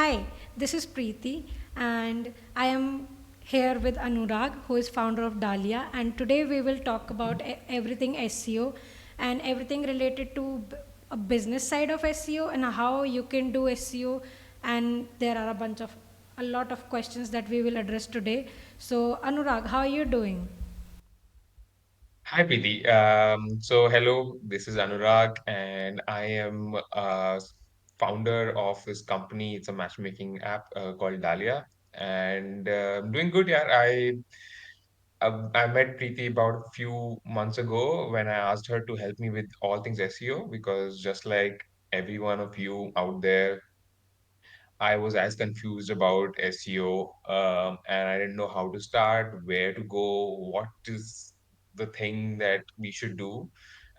Hi, this is Preeti, and I am here with Anurag, who is founder of Dahlia. And today we will talk about everything SEO and everything related to a business side of SEO and how you can do SEO. And there are a lot of questions that we will address today. So, Anurag, how are you doing? Hi, Preeti. Hello, this is Anurag, and I am founder of this company. It's a matchmaking app called Dahlia, and I'm doing good. Yeah, I met Preeti about a few months ago when I asked her to help me with all things SEO because just like every one of you out there, I was as confused about SEO, and I didn't know how to start, where to go, what is the thing that we should do.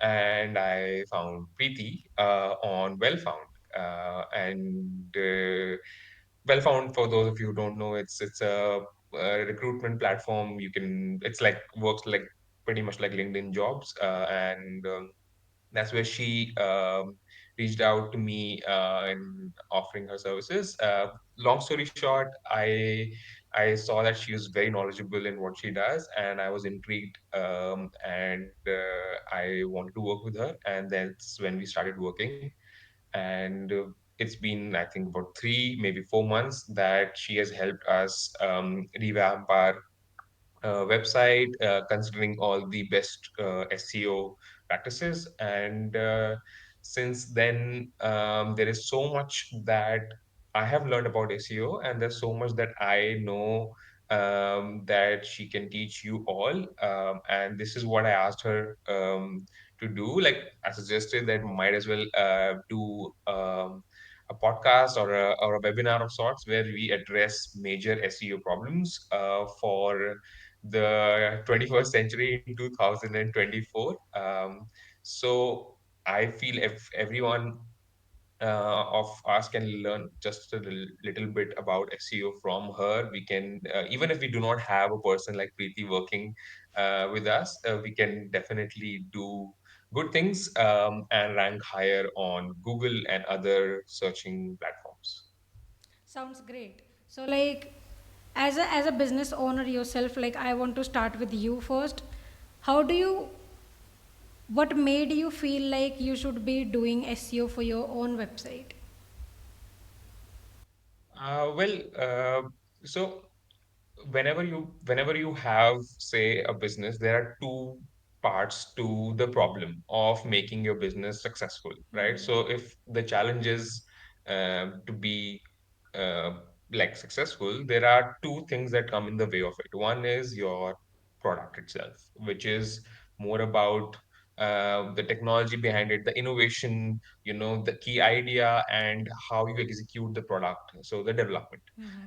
And I found Preeti on Wellfound. Wellfound, for those of you who don't know, it's a recruitment platform. It's like works like pretty much like LinkedIn Jobs, and that's where she reached out to me and offering her services. Long story short, I saw that she was very knowledgeable in what she does, and I was intrigued, and I wanted to work with her. And that's when we started working. And it's been, I think, about 3, maybe 4 months that she has helped us revamp our website, considering all the best SEO practices. And since then, there is so much that I have learned about SEO, and there's so much that I know that she can teach you all. And this is what I asked her to do. Like I suggested that might as well do a podcast or a webinar of sorts where we address major SEO problems for the 21st century in 2024. So I feel if everyone of us can learn just a little bit about SEO from her, we can, even if we do not have a person like Preeti working with us, we can definitely do good things and rank higher on Google and other searching platforms. Sounds great. So, like, as a business owner yourself, like, I want to start with you first. How do you What made you feel like you should be doing SEO for your own website? Well, so whenever you have, say, a business, there are two parts to the problem of making your business successful, right? So if the challenge is to be uh, like successful, there are two things that come in the way of it. One is your product itself, which is more about the technology behind it, the innovation, the key idea, and how you execute the product, so the development.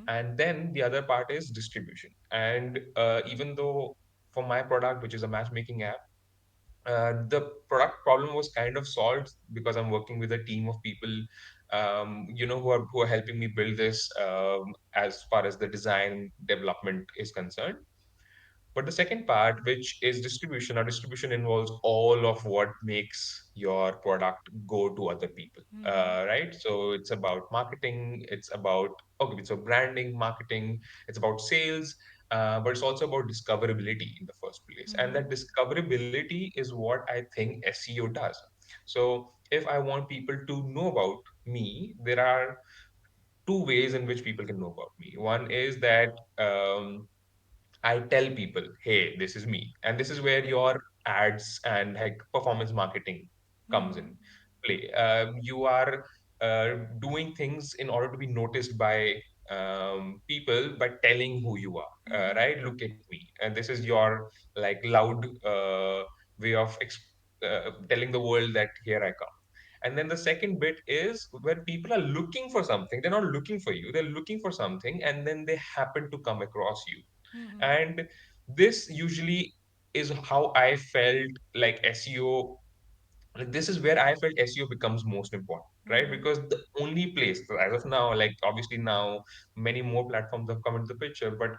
And then the other part is distribution. And even though for my product, which is a matchmaking app, the product problem was kind of solved because I'm working with a team of people, who are helping me build this as far as the design development is concerned. But the second part, which is distribution, our distribution involves all of what makes your product go to other people, right? So it's about marketing, it's about, okay, so branding, marketing, it's about sales, but it's also about discoverability in the first place. And that discoverability is what I think SEO does. So if I want people to know about me, there are two ways in which people can know about me. One is that I tell people, hey, this is me. And this is where your ads and like performance marketing comes in play. You are doing things in order to be noticed by people by telling who you are, right? Look at me. And this is your like loud way of telling the world that here I come. And then the second bit is when people are looking for something, they're not looking for you, they're looking for something, and then they happen to come across you. And this usually is how I felt like SEO, like this is where I felt SEO becomes most important, right? Because the only place, so as of now, like obviously now many more platforms have come into the picture, but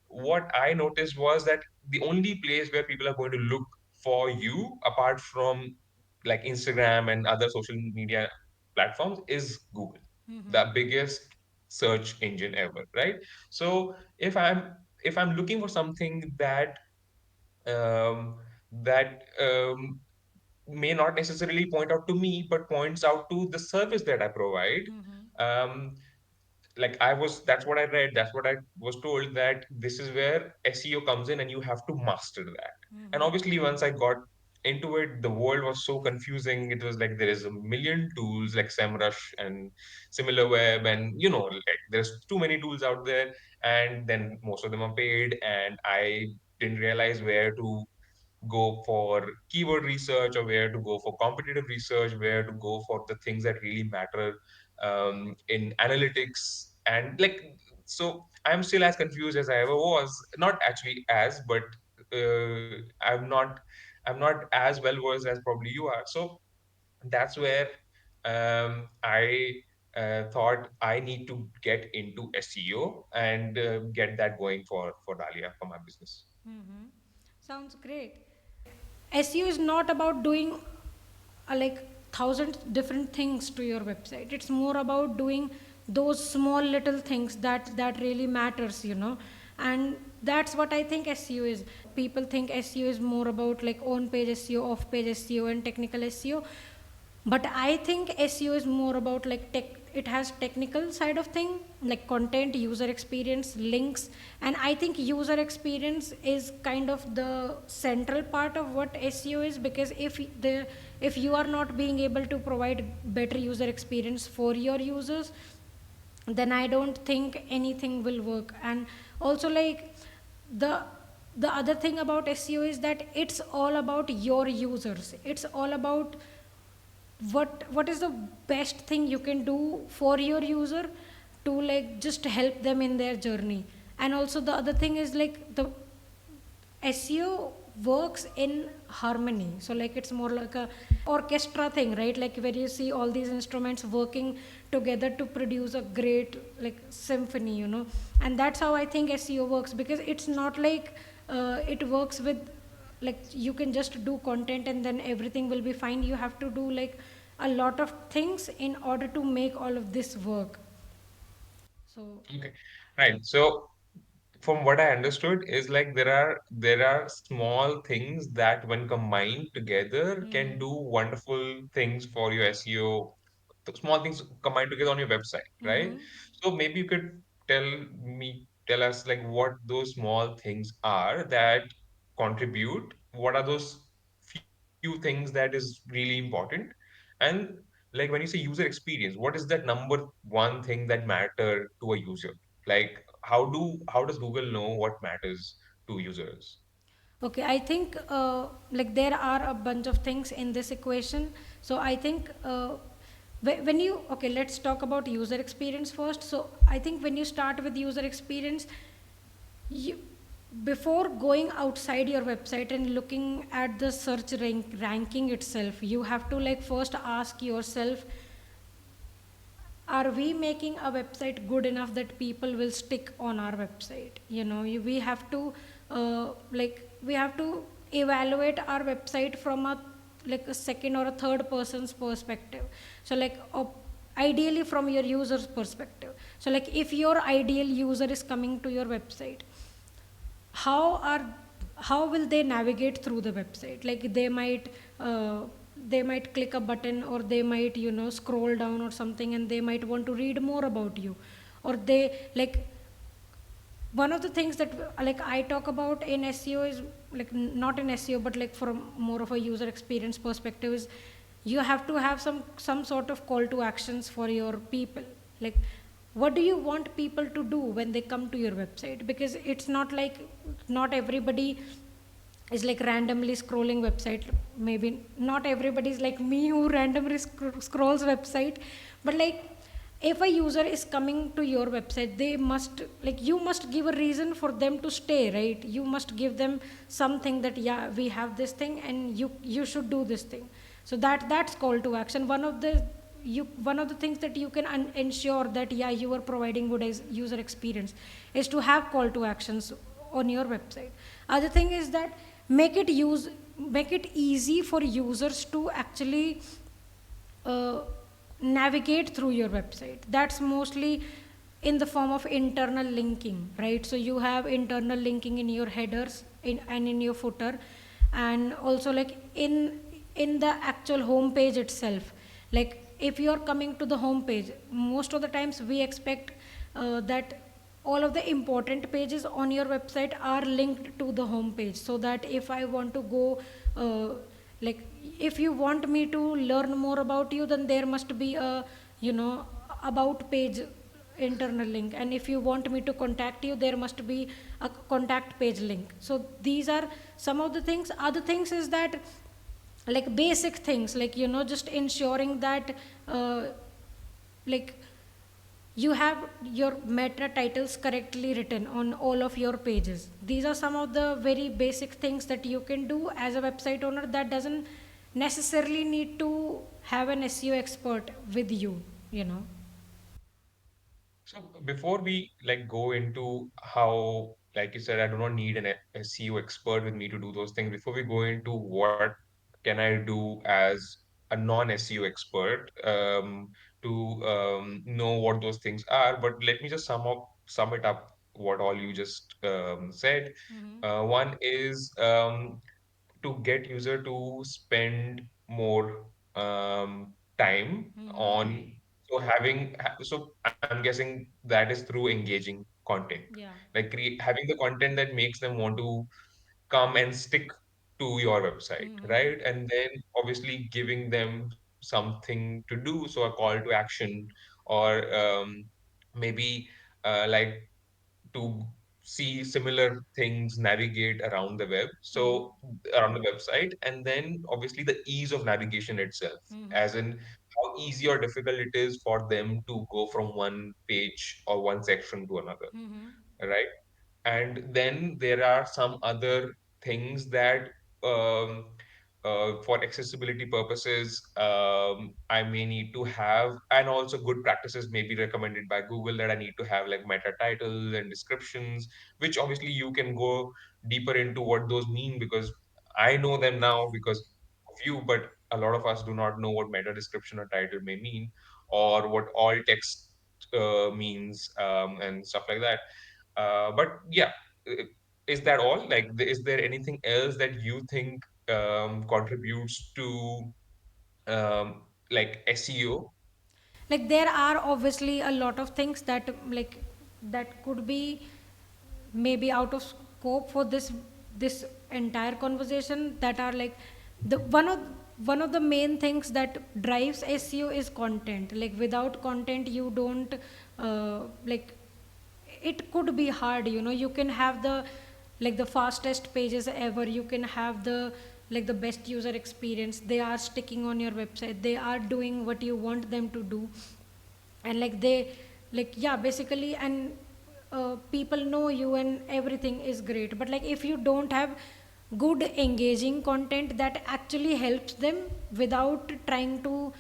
what I noticed was that the only place where people are going to look for you, apart from like Instagram and other social media platforms, is Google, the biggest search engine ever, right? So if I'm looking for something um, that may not necessarily point out to me, but points out to the service that I provide. Um, like that's what I read, that's what I was told, that this is where SEO comes in and you have to master that. And obviously, once I got into it, the world was so confusing. It was like there is a million tools like SEMrush and SimilarWeb, and like there's too many tools out there, and then most of them are paid, and I didn't realize where to go for keyword research, or where to go for competitive research, where to go for the things that really matter in analytics. And like, so I'm still as confused as I ever was. Not actually as, but I'm not as well versed as probably you are. So that's where I thought I need to get into SEO and get that going for Dahlia, for my business. Sounds great. SEO is not about doing like thousand different things to your website. It's more about doing those small little things that really matters. And that's what I think SEO is. People think SEO is more about like on page SEO, off page SEO, and technical SEO. But I think SEO is more about like tech. It has technical side of thing, like content, user experience, links. And I think user experience is kind of the central part of what SEO is, because if you are not being able to provide better user experience for your users, then I don't think anything will work. And also, like, the the other thing about SEO is that it's all about your users. It's all about what is the best thing you can do for your user to like just help them in their journey. And also the other thing is like the SEO works in harmony. So like it's more like a orchestra thing, right? Like where you see all these instruments working together to produce a great like symphony. And that's how I think SEO works, because it's not like it works with like you can just do content and then everything will be fine. You have to do like a lot of things in order to make all of this work. So Okay. Right. So from what I understood is like there are small things that when combined together can do wonderful things for your SEO. Small things combined together on your website, right? So maybe you could tell us like what those small things are that contribute. What are those few things that is really important? And like when you say user experience, what is that number one thing that matter to a user? Like how does Google know what matters to users? okay, I think like there are a bunch of things in this equation. So I think when you okay, let's talk about user experience first. So I think when you start with user experience, you before going outside your website and looking at the search ranking itself, you have to like first ask yourself, are we making a website good enough that people will stick on our website? We have to we have to evaluate our website from a like a second or a third person's perspective. So like ideally from your user's perspective. So like if your ideal user is coming to your website, how are how will they navigate through the website? Like they might click a button, or they might scroll down or something, and they might want to read more about you. Or they like one of the things that like I talk about in SEO is like not in SEO but like from more of a user experience perspective is you have to have some sort of call to actions for your people. Like what do you want people to do when they come to your website? Because it's not like not everybody is like randomly scrolling website. Maybe not everybody is like me who randomly scrolls website, but like if a user is coming to your website, they must like you must give a reason for them to stay, right? You must give them something that yeah, we have this thing and you should do this thing. So that's call to action. One of the things that you can ensure that yeah, you are providing good user experience is to have call to actions on your website. Other thing is that make it easy for users to actually uh, navigate through your website. That's mostly in the form of internal linking, right? So you have internal linking in your headers and in your footer, and also like in the actual home page itself. Like if you are coming to the home page, most of the times we expect that all of the important pages on your website are linked to the home page, so that if I want to go like if you want me to learn more about you, then there must be a, you know, about page internal link, and if you want me to contact you, there must be a contact page link. So these are some of the things. Other things is that like basic things, like, you know, just ensuring that like you have your meta titles correctly written on all of your pages. These are some of the very basic things that you can do as a website owner, that doesn't necessarily need to have an SEO expert with you, you know. So before we like go into how, like you said, I do not need an SEO expert with me to do those things. Before we go into what can I do as a non-SEO expert, to know what those things are, but let me just sum it up what all you just said. One is to get user to spend more time on, so I'm guessing that is through engaging content, Yeah. like having the content that makes them want to come and stick to your website, right? And then obviously giving them something to do, so a call to action, or maybe like to see similar things navigate around the web, so around the website. And then obviously the ease of navigation itself, as in how easy or difficult it is for them to go from one page or one section to another, right? And then there are some other things that, um, for accessibility purposes, I may need to have, and also good practices may be recommended by Google, that I need to have like meta titles and descriptions, which obviously you can go deeper into what those mean, because I know them now because of you, but a lot of us do not know what meta description or title may mean, or what all text means, and stuff like that. But yeah, uh, is that all? Like, is there anything else that you think contributes to like SEO? Like there are obviously a lot of things that like that could be maybe out of scope for this entire conversation, that are like the one of the main things that drives SEO is content. Like without content you don't like it could be hard, you know. You can have the like the fastest pages ever, you can have the like the best user experience, they are sticking on your website, they are doing what you want them to do, and like they like yeah basically, and people know you and everything is great, but like if you don't have good engaging content that actually helps them without trying to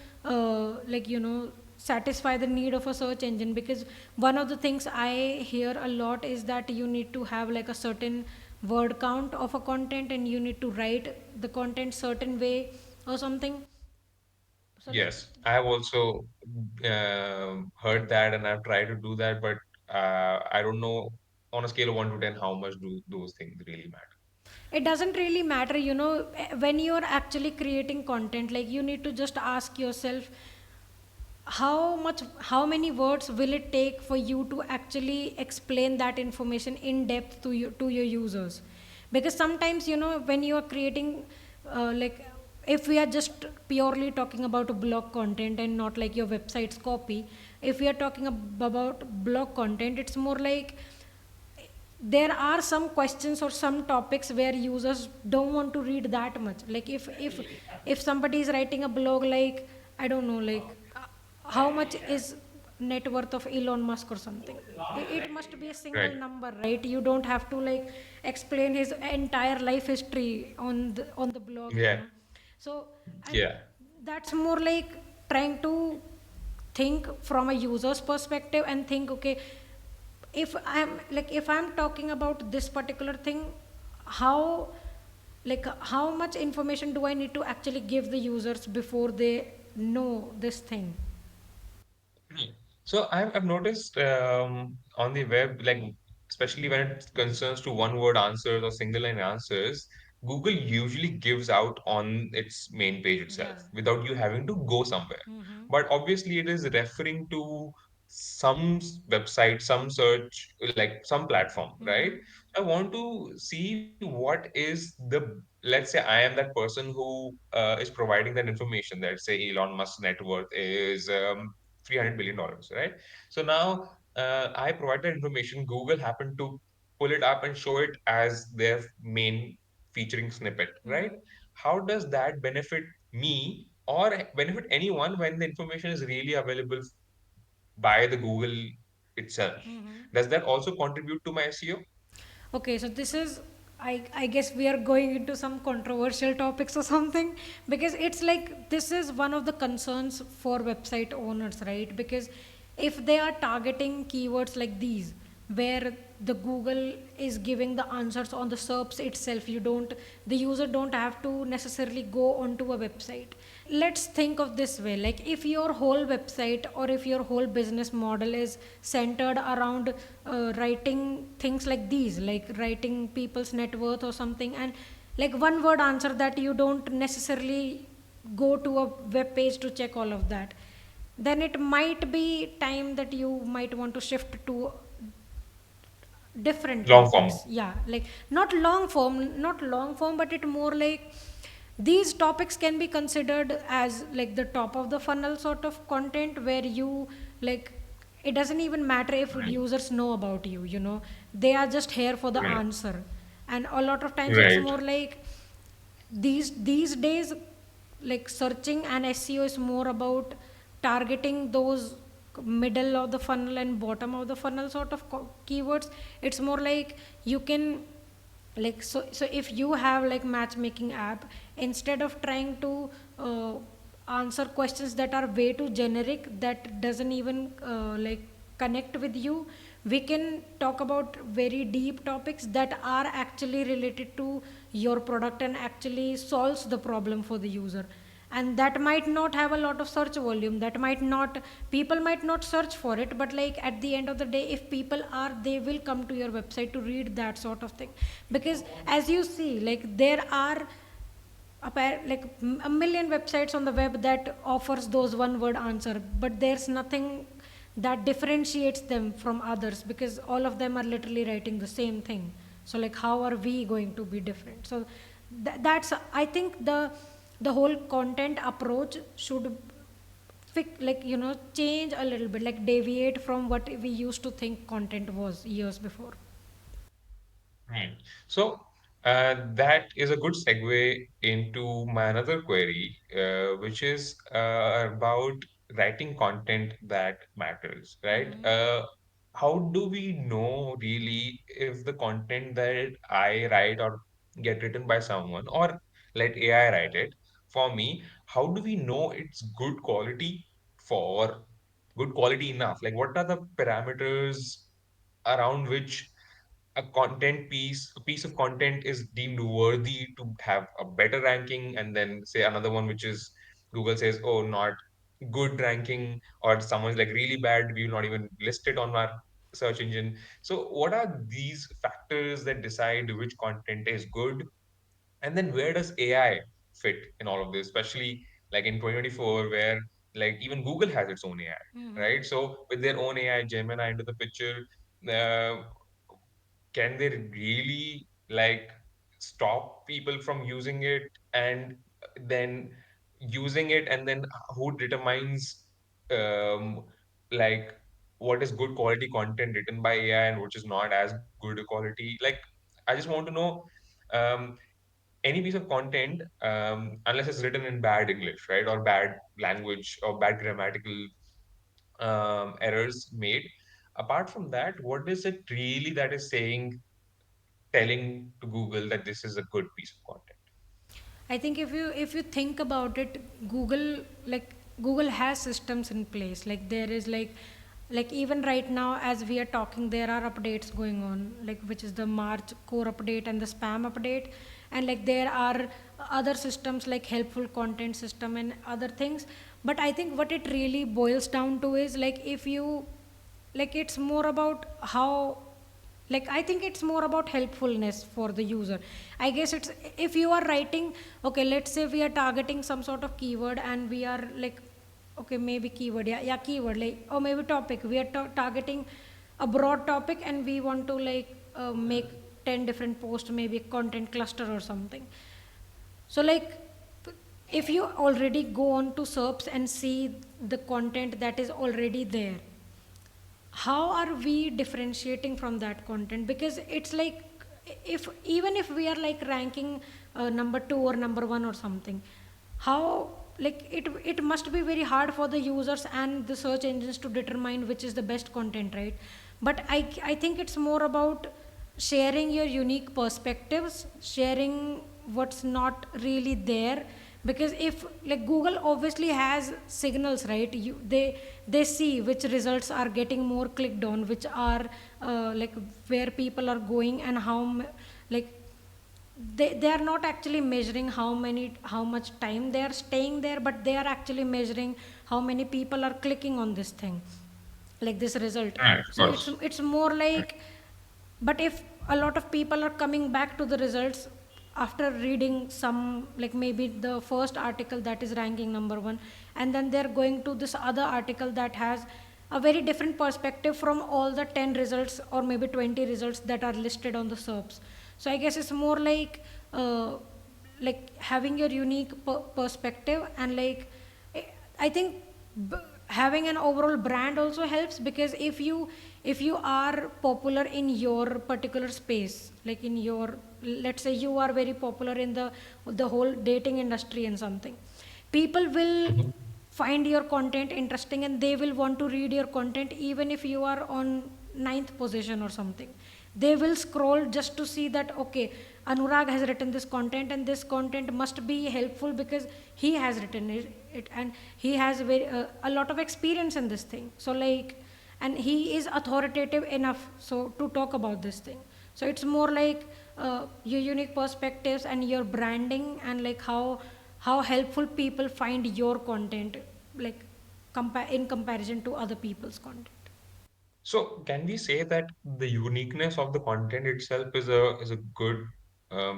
like, you know, satisfy the need of a search engine. Because one of the things I hear a lot is that you need to have like a certain word count of a content, and you need to write the content certain way or something. So like Yes, I have also heard that, and I've tried to do that, but I don't know, on a scale of 1 to 10, how much do those things really matter? it doesn't really matter, you know, when you're actually creating content, like you need to just ask yourself how many words will it take for you to actually explain that information in depth to your users. Because sometimes, you know, when you are creating like if we are just purely talking about a blog content and not like your website's copy, if we are talking about blog content, it's more like there are some questions or some topics where users don't want to read that much. Like if somebody is writing a blog, like I don't know, like how much is net worth of Elon Musk or something, it must be a single Right. number, right? You don't have to like explain his entire life history on the blog, you Yeah. know. So and Yeah. that's more like trying to think from a user's perspective and think, okay, if I'm talking about this particular thing, how like how much information do I need to actually give the users before they know this thing. So I've noticed on the web, like especially when it concerns to one word answers or single line answers, Google usually gives out on its main page itself Yeah. without you having to go somewhere. But obviously, it is referring to some website, some search, like some platform, right? I want to see what is let's say I am that person who is providing that information. Let's say Elon Musk's net worth is $300 billion, right? So now I provide that information. Google happened to pull it up and show it as their main featuring snippet, right? How does that benefit me or benefit anyone when the information is really available by the Google itself? Does that also contribute to my SEO? Okay, so this is, I guess we are going into some controversial topics or something, because it's like this is one of the concerns for website owners, right? Because if they are targeting keywords like these, where the Google is giving the answers on the SERPs itself, the user don't have to necessarily go onto a website. Let's think of this way, like if your whole website or if your whole business model is centered around writing things like these, like writing people's net worth or something, and like one word answer that you don't necessarily go to a web page to check all of that, then it might be time that you might want to shift to different Long form. topics. Yeah, like not long form, but it more like these topics can be considered as like the top of the funnel sort of content, where you like, it doesn't even matter if Right. users know about you, they are just here for the Right. answer. And a lot of times it's Right. more like these days, like searching and SEO is more about targeting those middle of the funnel and bottom of the funnel sort of keywords. It's more like you can, like, so if you have like matchmaking app, instead of trying to answer questions that are way too generic, that doesn't even like connect with you, we can talk about very deep topics that are actually related to your product and actually solves the problem for the user. And that might not have a lot of search volume, that might not, people might not search for it, but like at the end of the day, if people are, they will come to your website to read that sort of thing. Because as you see, like there are like a million websites on the web that offers those one word answer, but there's nothing that differentiates them from others, because all of them are literally writing the same thing. So like how are we going to be different? So that's, I think the whole content approach should like change a little bit, like deviate from what we used to think content was years before. Right. So that is a good segue into my another query, which is about writing content that matters, right? How do we know really if the content that I write or get written by someone or let AI write it for me, how do we know it's for good quality enough? Like, what are the parameters around which a piece of content is deemed worthy to have a better ranking, and then say another one which is Google says, oh, not good ranking, or someone's like really bad, we will not even list it on our search engine. So what are these factors that decide which content is good? And then where does AI fit in all of this, especially like in 2024, where like even Google has its own AI, right? So with their own AI, Gemini into the picture, uh, can they really like stop people from using it, and then using it, and then who determines um like what is good quality content written by AI and which is not as good a quality? Like, I just want to know, um any piece of content, unless it's written in bad English, right, or bad language or bad grammatical errors made, apart from that, what is it really that is telling to Google that this is a good piece of content? I think if you think about it, Google, like Google has systems in place. Like there is like even right now as we are talking, there are updates going on, like which is the March core update and the spam update, and like there are other systems like helpful content system and other things. But I think what it really boils down to is like, if you, like, it's more about how, like, I think it's more about helpfulness for the user. I guess it's, if you are writing, okay, let's say we are targeting some sort of keyword and we are like, okay, maybe keyword, yeah, keyword, like, or maybe topic, we are targeting a broad topic and we want to like make 10 different posts, maybe content cluster or something. So like, if you already go on to SERPs and see the content that is already there, how are we differentiating from that content? Because it's like, if even if we are like ranking number 2 or number 1 or something, how, like, it must be very hard for the users and the search engines to determine which is the best content, right? But I think it's more about sharing your unique perspectives, sharing what's not really there. Because if, like, Google obviously has signals, right? They see which results are getting more clicked on, which are like where people are going, and like, they are not actually measuring how much time they are staying there, but they are actually measuring how many people are clicking on this thing, like this result. Right, of So course. it's more like, but if a lot of people are coming back to the results after reading some, like maybe the first article that is ranking number 1, and then they're going to this other article that has a very different perspective from all the 10 results or maybe 20 results that are listed on the SERPs. So I guess it's more like having your unique perspective, and like, eh, I think b- having an overall brand also helps. Because if you are popular in your particular space, like in your, let's say you are very popular in the whole dating industry and something, people will Mhm. find your content interesting and they will want to read your content even if you are on ninth position or something. They will scroll just to see that, okay, Anurag has written this content and this content must be helpful because he has written it and he has a lot of experience in this thing. So like, and he is authoritative enough so to talk about this thing. So it's more like your unique perspectives and your branding, and like how helpful people find your content, like in comparison to other people's content. So can we say that the uniqueness of the content itself is a good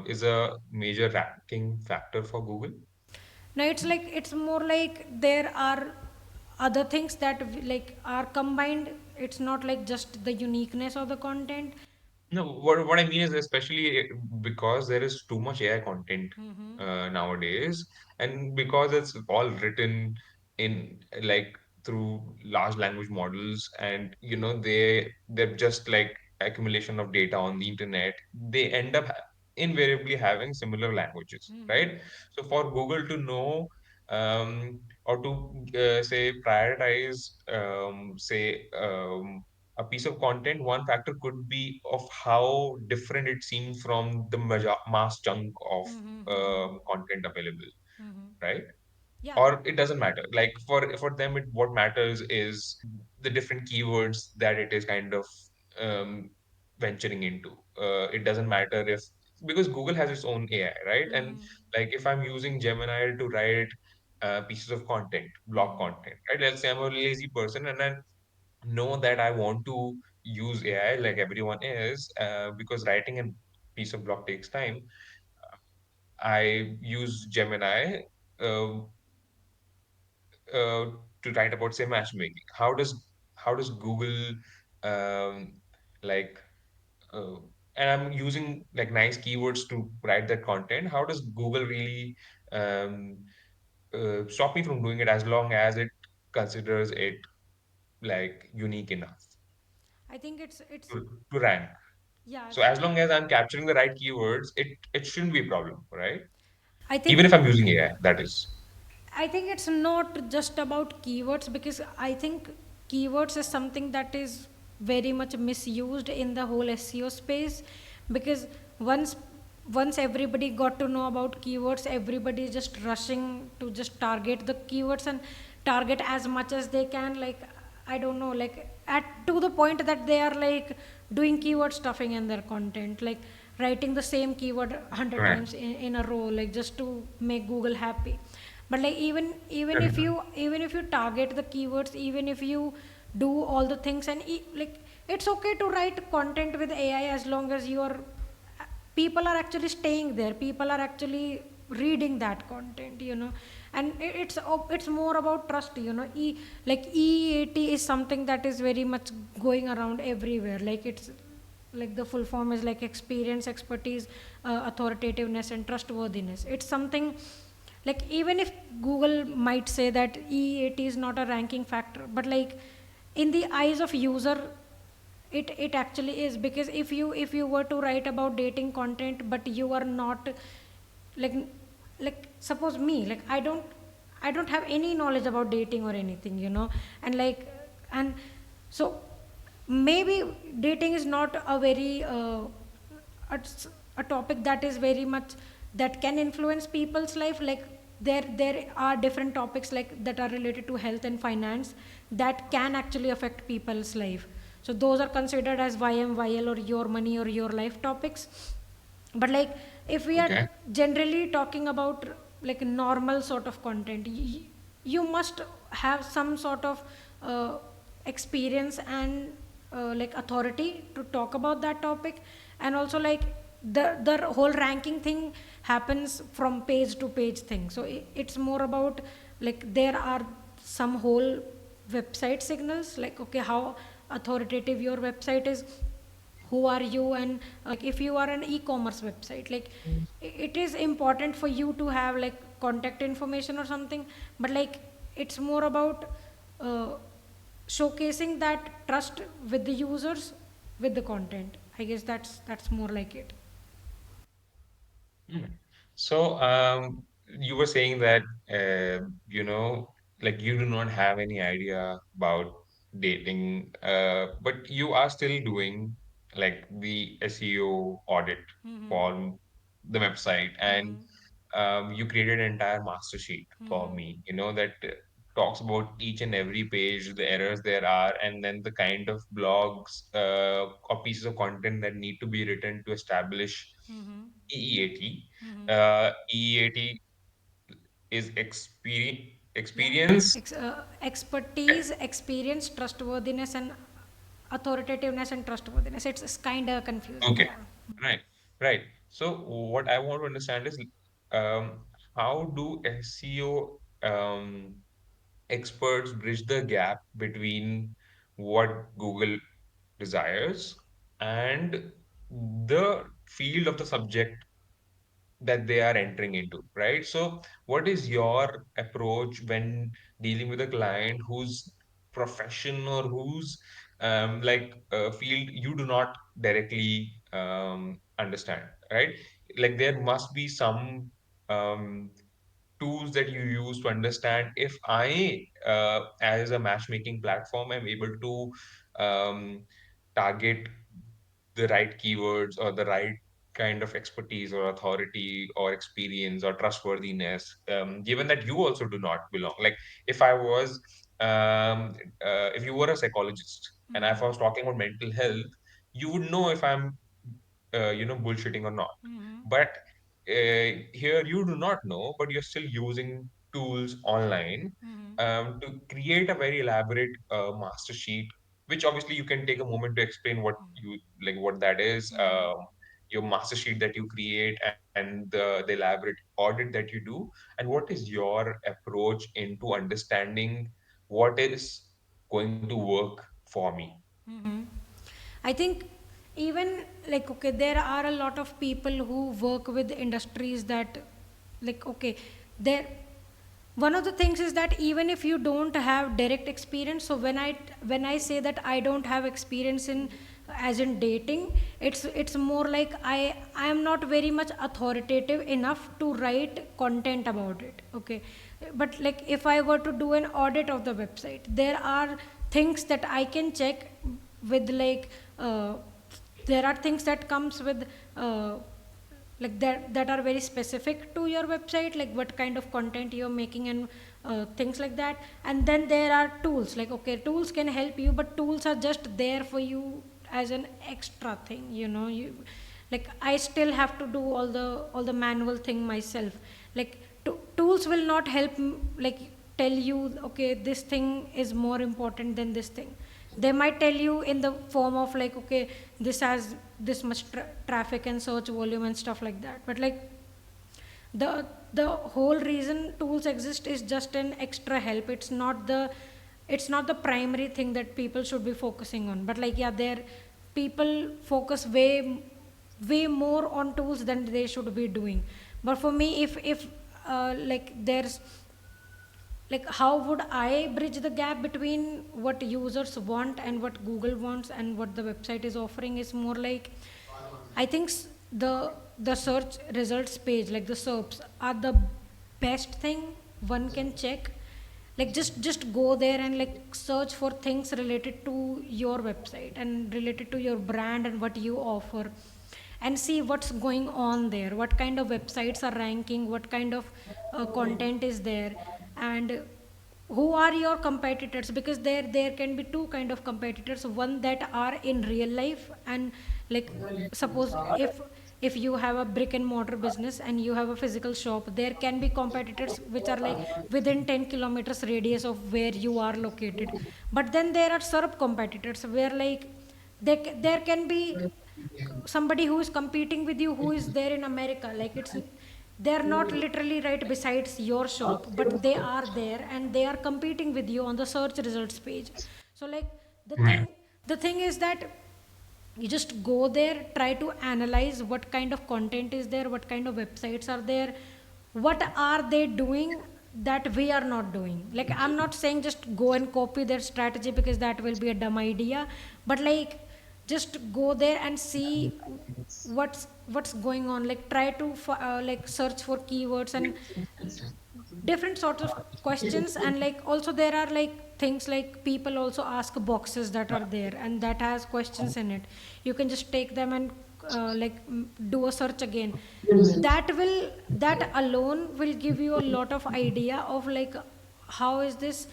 is a major ranking factor for Google? Now it's like, it's more like there are other things that like are combined. It's not like just the uniqueness of the content. No, what I mean is especially because there is too much AI content Mm-hmm. nowadays, and because it's all written in like through large language models, and they're just like accumulation of data on the internet. They end up invariably having similar languages, Mm-hmm. right? So for Google to know or to say prioritize a piece of content, one factor could be of how different it seems from the mass chunk of Mm-hmm. content available, Mm-hmm. right? Yeah. Or it doesn't matter. Like for them, what matters is the different keywords that it is kind of um, venturing into. It doesn't matter if because Google has its own AI, right? And Mm-hmm. like if I'm using Gemini to write pieces of content, blog Mm-hmm. content, right? Let's say I'm a lazy person and I know that I want to use AI like everyone is, because writing a piece of blog takes time. I use Gemini uh, uh, to write about say matchmaking. How does Google um, like uh, and I'm using like nice keywords to write that content. How does Google really um, stop me from doing it as long as it considers it like unique enough I think it's to rank? yeah. So So as long as I'm capturing the right keywords, it shouldn't be a problem, right? I Even think if I'm using AI, that is. I think it's not just about keywords, because I think keywords is something that is very much misused in the whole SEO space. Because once once everybody got to know about keywords, everybody is just rushing to just target the keywords and target as much as they can. Like, I don't know, like, at to the point that they are like doing keyword stuffing in their content, like writing the same keyword 100 Right. times in a row, like just to make Google happy. But like even if you target the keywords, even if you do all the things, and like it's okay to write content with AI as long as your people are actually staying there, people are actually reading that content, and it's more about trust, like EAT is something that is very much going around everywhere. Like it's like the full form is like experience, expertise, authoritativeness and trustworthiness. It's something like even if Google might say that EAT is not a ranking factor, but like in the eyes of user, it actually is. Because if you were to write about dating content but you are not like suppose me, like I don't have any knowledge about dating or anything, and like and so maybe dating is not a very a, a topic that is very much that can influence people's life. Like there are different topics like that are related to health and finance that can actually affect people's life, so those are considered as YMYL or your money or your life topics. But like if we are Okay. generally talking about like normal sort of content, you must have some sort of uh, experience and like authority to talk about that topic. And also like the whole ranking thing happens from page to page thing, so it's more about like there are some whole website signals, like okay, how authoritative your website is, who are you, and like if you are an e-commerce website, like it is important for you to have like contact information or something. But like it's more about uh, showcasing that trust with the users with the content. I guess that's more like it. Hmm. So, you were saying that, like you do not have any idea about dating, but you are still doing like the SEO audit for the website, and you created an entire master sheet for me, that talks about each and every page, the errors there are, and then the kind of blogs or pieces of content that need to be written to establish EEAT. EEAT is Yeah, experience. expertise, experience, trustworthiness, and authoritativeness and trustworthiness. It's kind of confusing, Okay, yeah. right, right. So what I want to understand is, um, how do SEO experts bridge the gap between what Google desires and the field of the subject that they are entering into, right? So, what is your approach when dealing with a client whose profession or whose field you do not directly understand, right? Like there must be some um, tools that you use to understand if I, as a matchmaking platform, am able to target the right keywords or the right kind of expertise or authority or experience or trustworthiness, given that you also do not belong. Like if I was, if you were a psychologist and if I was talking about mental health, you would know if I'm, bullshitting or not. But here you do not know, but you're still using tools online to create a very elaborate master sheet, which obviously you can take a moment to explain what you like, what that is, your master sheet that you create, and the elaborate audit that you do, and what is your approach into understanding what is going to work for me. I think even like okay, there are a lot of people who work with industries that like okay, there one of the things is that even if you don't have direct experience, so when I say that I don't have experience in as in dating, it's more like I am not very much authoritative enough to write content about it, okay. But like if I were to do an audit of the website, there are things that I can check with like there are things that comes with like that are very specific to your website, like what kind of content you're making and things like that. And then there are tools, like okay, tools can help you, but tools are just there for you as an extra thing, you like I still have to do all the manual thing myself. Like tools will not help like tell you, okay, this thing is more important than this thing. They might tell you in the form of like, okay, this has this much traffic and search volume and stuff like that, but like the whole reason tools exist is just an extra help. It's not the primary thing that people should be focusing on. But like, yeah, there people focus way more on tools than they should be doing. But for me, if like there's like, how would I bridge the gap between what users want and what Google wants and what the website is offering, is more like, I think the search results page, like the SERPs, are the best thing one can check. Like, just go there and like search for things related to your website and related to your brand and what you offer, and see what's going on there, what kind of websites are ranking, what kind of content is there, and who are your competitors. Because there can be two kind of competitors, one that are in real life, and like, suppose if you have a brick and mortar business and you have a physical shop, there can be competitors which are like within 10 kilometers radius of where you are located. But then there are SERP competitors where like there can be somebody who is competing with you who is there in America. Like, they're not literally right besides your shop, but they are there and they are competing with you on the search results page. So like, the Right. thing the thing is that you just go there, try to analyze what kind of content is there, what kind of websites are there, what are they doing that we are not doing. Like, I'm not saying just go and copy their strategy, because that will be a dumb idea. But like, just go there and see what's going on. Like, try to like search for keywords and different sorts of questions. And like, also there are like things like, people also ask boxes that are there and that has questions in it. You can just take them and like do a search again. That alone will give you a lot of idea of like, how is this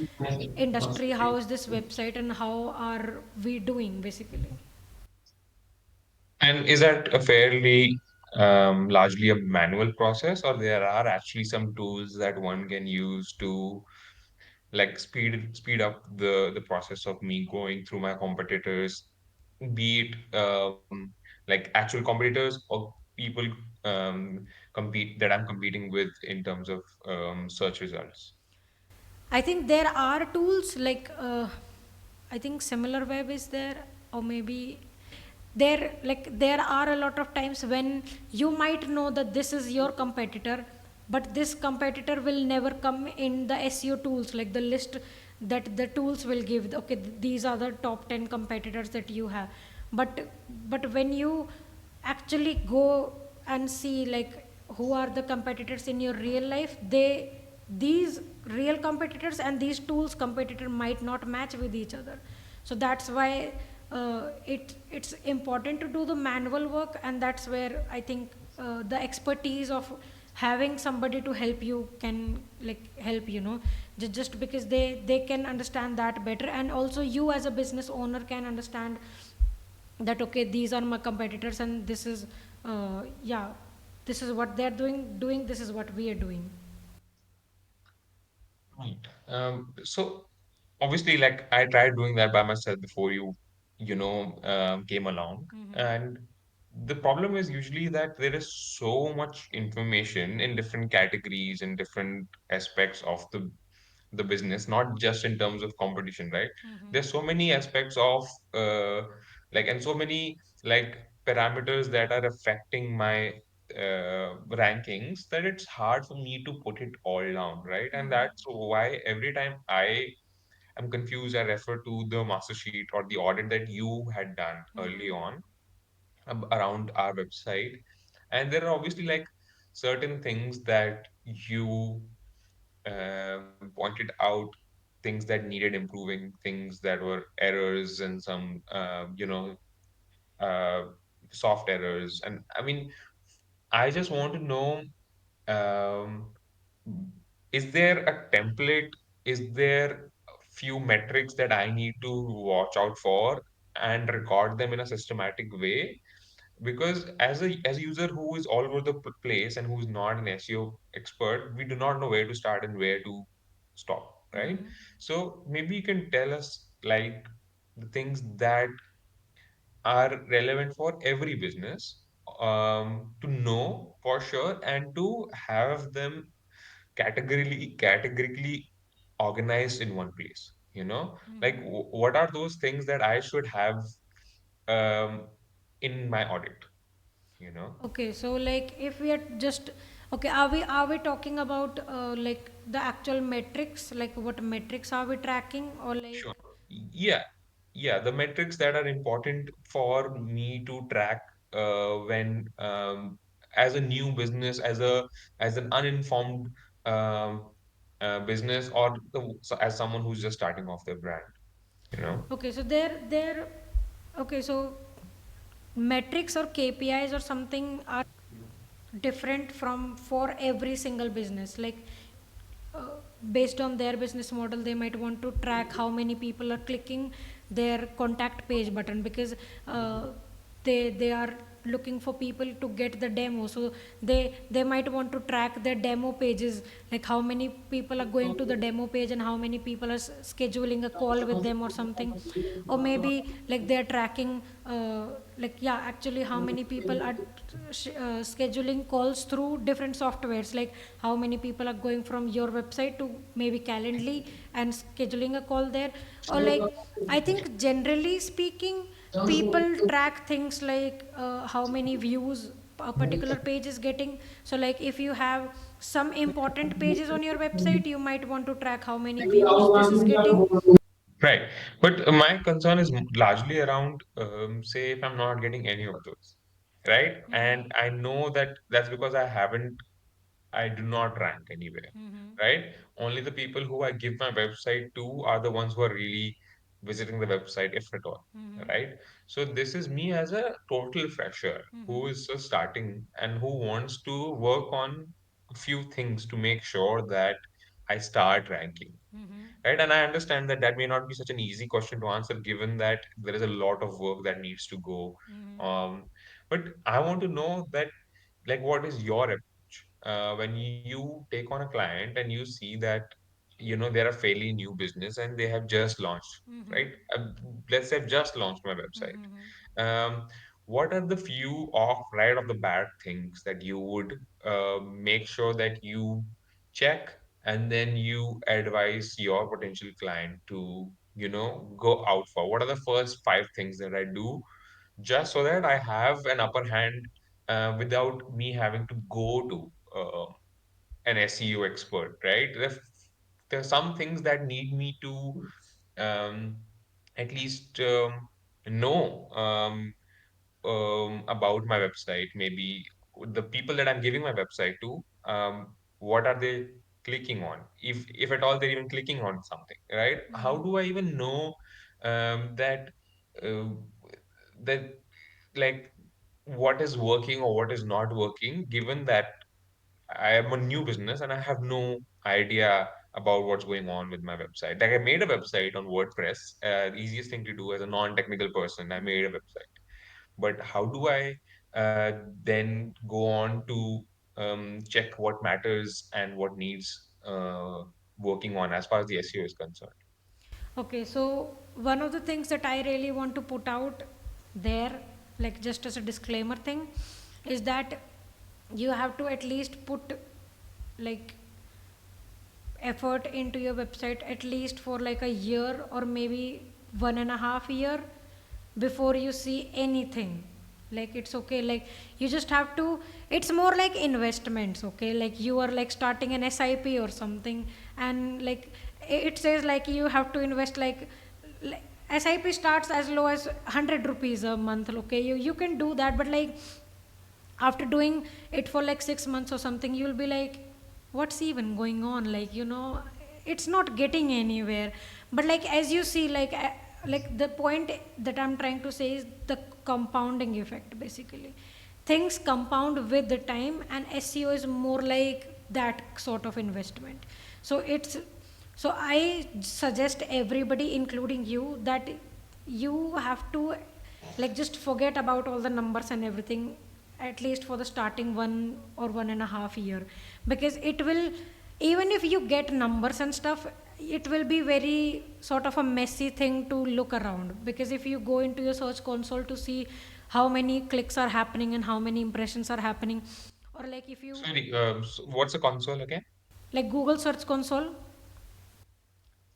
industry, how is this website, and how are we doing basically. And is that a fairly largely a manual process, or there are actually some tools that one can use to like speed up the process of me going through my competitors, be it like actual competitors or people compete that I'm competing with in terms of search results? I think there are tools like, I think similar web is there, or maybe there are a lot of times when you might know that this is your competitor, but this competitor will never come in the SEO tools, like the list that the tools will give. Okay, these are the top 10 competitors that you have, but when you actually go and see like who are the competitors in your real life, these real competitors and these tools competitor might not match with each other. So that's why it's important to do the manual work, and that's where I think the expertise of having somebody to help you can like help, just because they can understand that better, and also you as a business owner can understand that, okay, these are my competitors and this is yeah, this is what they're doing, this is what we are doing. Right. So obviously, like I tried doing that by myself before came along. And the problem is usually that there is so much information in different categories and different aspects of the business, not just in terms of competition, right? There's so many aspects of and so many like parameters that are affecting my rankings that it's hard for me to put it all down, right? And that's why every time I'm confused, I refer to the master sheet or the audit that you had done early on around our website. And there are obviously like certain things that you pointed out, things that needed improving, things that were errors and some, uh, soft errors. And I mean, I just want to know, um, is there a template? Is there a few metrics that I need to watch out for and record them in a systematic way? because as a user who is all over the place and who's not an SEO expert, we do not know where to start and where to stop, right? So maybe you can tell us like the things that are relevant for every business, to know for sure and to have them categorically organized in one place, like what are those things that I should have um, in my audit, you know Okay, so like if we are just okay, are we talking about like the actual metrics, like what metrics are we tracking, or like Sure. Yeah, yeah, the metrics that are important for me to track when as a new business, as an uninformed um, business, or as someone who's just starting off their brand, you know. okay, so there okay, so metrics or KPIs or something are different from for every single business, like uh, based on their business model they might want to track how many people are clicking their contact page button, because uh, they are looking for people to get the demo, so they might want to track their demo pages, like how many people are going to the demo page and how many people are scheduling a call with them or something. Or maybe like they're tracking like yeah, actually how many people are scheduling calls through different softwares, like how many people are going from your website to maybe Calendly and scheduling a call there. Or like I think generally speaking people track things like how many views a particular page is getting. So like if you have some important pages on your website, you might want to track how many views this is getting. Right. But my concern is largely around, say, if I'm not getting any of those, right? And I know that that's because I do not rank anywhere, right? Only the people who I give my website to are the ones who are really visiting the website, if at all, right? So this is me as a total fresher who is just starting and who wants to work on a few things to make sure that I start ranking, right? And I understand that that may not be such an easy question to answer, given that there is a lot of work that needs to go. But I want to know that, like, what is your approach when you take on a client and you see that, they're a fairly new business and they have just launched, right? Let's say I've just launched my website. What are the few right off the bat things that you would make sure that you check and then you advise your potential client to, go out for? What are the first five things that I do just so that I have an upper hand without me having to go to an SEO expert, right? There are some things that need me to um, at least know about my website. Maybe the people that I'm giving my website to, what are they clicking on? If at all they're even clicking on something, right? How do I even know that uh, that like what is working or what is not working, given that I am a new business and I have no idea about what's going on with my website. Like I made a website on WordPress. The easiest thing to do as a non-technical person, I made a website. But how do I then go on to check what matters and what needs working on as far as the SEO is concerned? Okay, so one of the things that I really want to put out there, like just as a disclaimer thing, is that you have to at least put like effort into your website at least for like a year or maybe 1.5 year before you see anything. Like it's okay, like you just have to, it's more like investments, okay? Like you are like starting an SIP or something, and like it says like you have to invest like SIP starts as low as 100 rupees a month, okay? You can do that, but like after doing it for like 6 months or something, you'll be like, what's even going on, like it's not getting anywhere. But like as you see, like the point that I'm trying to say is the compounding effect. Basically things compound with the time, and SEO is more like that sort of investment. So it's, so I suggest everybody including you that you have to Like just forget about all the numbers and everything, at least for the starting 1 or 1.5 year, because it will, even if you get numbers and stuff, it will be very sort of a messy thing to look around, because if you go into your search console to see how many clicks are happening and how many impressions are happening, or like if you, Sorry, so what's a console again? like Google search console.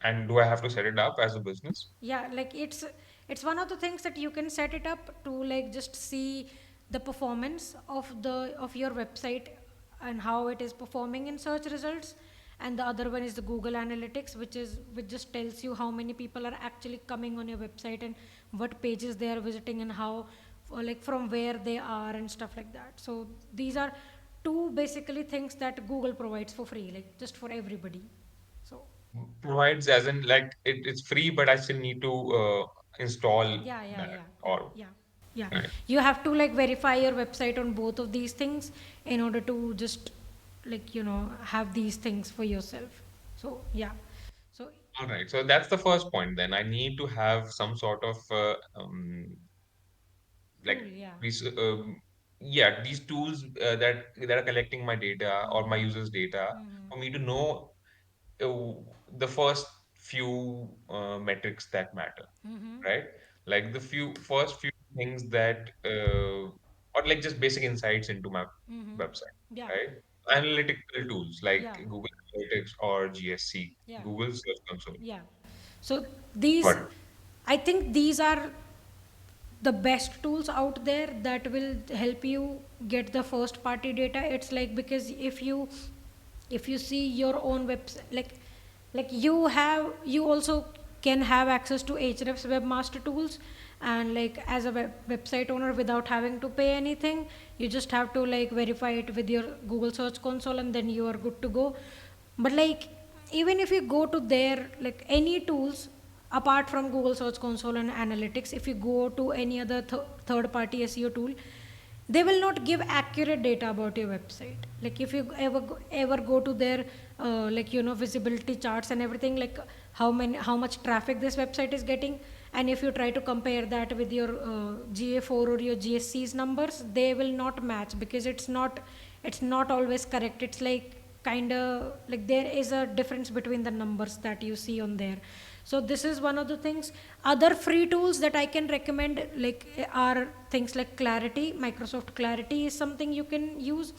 And do I have to set it up as a business? Yeah, like it's one of the things that you can set it up to like just see the performance of the of your website and how it is performing in search results. And the other one is the Google Analytics, which just tells you how many people are actually coming on your website and what pages they are visiting and how, or like from where they are and stuff like that. So these are two basically things that Google provides for free, like just for everybody. So Provides as in like it's free, but I still need to install yeah, yeah, that yeah, yeah, or yeah, yeah. right. You have to like verify your website on both of these things in order to just like have these things for yourself. So yeah. So All right. So that's the first point. Then I need to have some sort of like tool, yeah. these yeah, these tools that are collecting my data or my Mm-hmm. users' data Mm-hmm. for me to know the first few metrics that matter, Mm-hmm. right? Like the first few things that or like just basic insights into my Mm-hmm. website, Yeah. right? Analytical tools like Yeah. Google Analytics or GSC, Yeah. Google Search Console. Yeah. So these, But I think these are the best tools out there that will help you get the first party data. It's like, because if you see your own website, like you also can have access to Hrefs webmaster tools, and like as a website owner, without having to pay anything, you just have to like verify it with your Google search console and then you are good to go. But like, even if you go to their like any tools apart from Google search console and analytics, if you go to any other third party SEO tool, they will not give accurate data about your website. Like if you ever go to their visibility charts and everything, like how much traffic this website is getting, and if you try to compare that with your GA4 or your GSC's numbers, they will not match, because it's not always correct. It's like kind of like there is a difference between the numbers that you see on there. So this is one of the things. Other free tools that I can recommend like are things like Clarity. Microsoft Clarity is something you can use.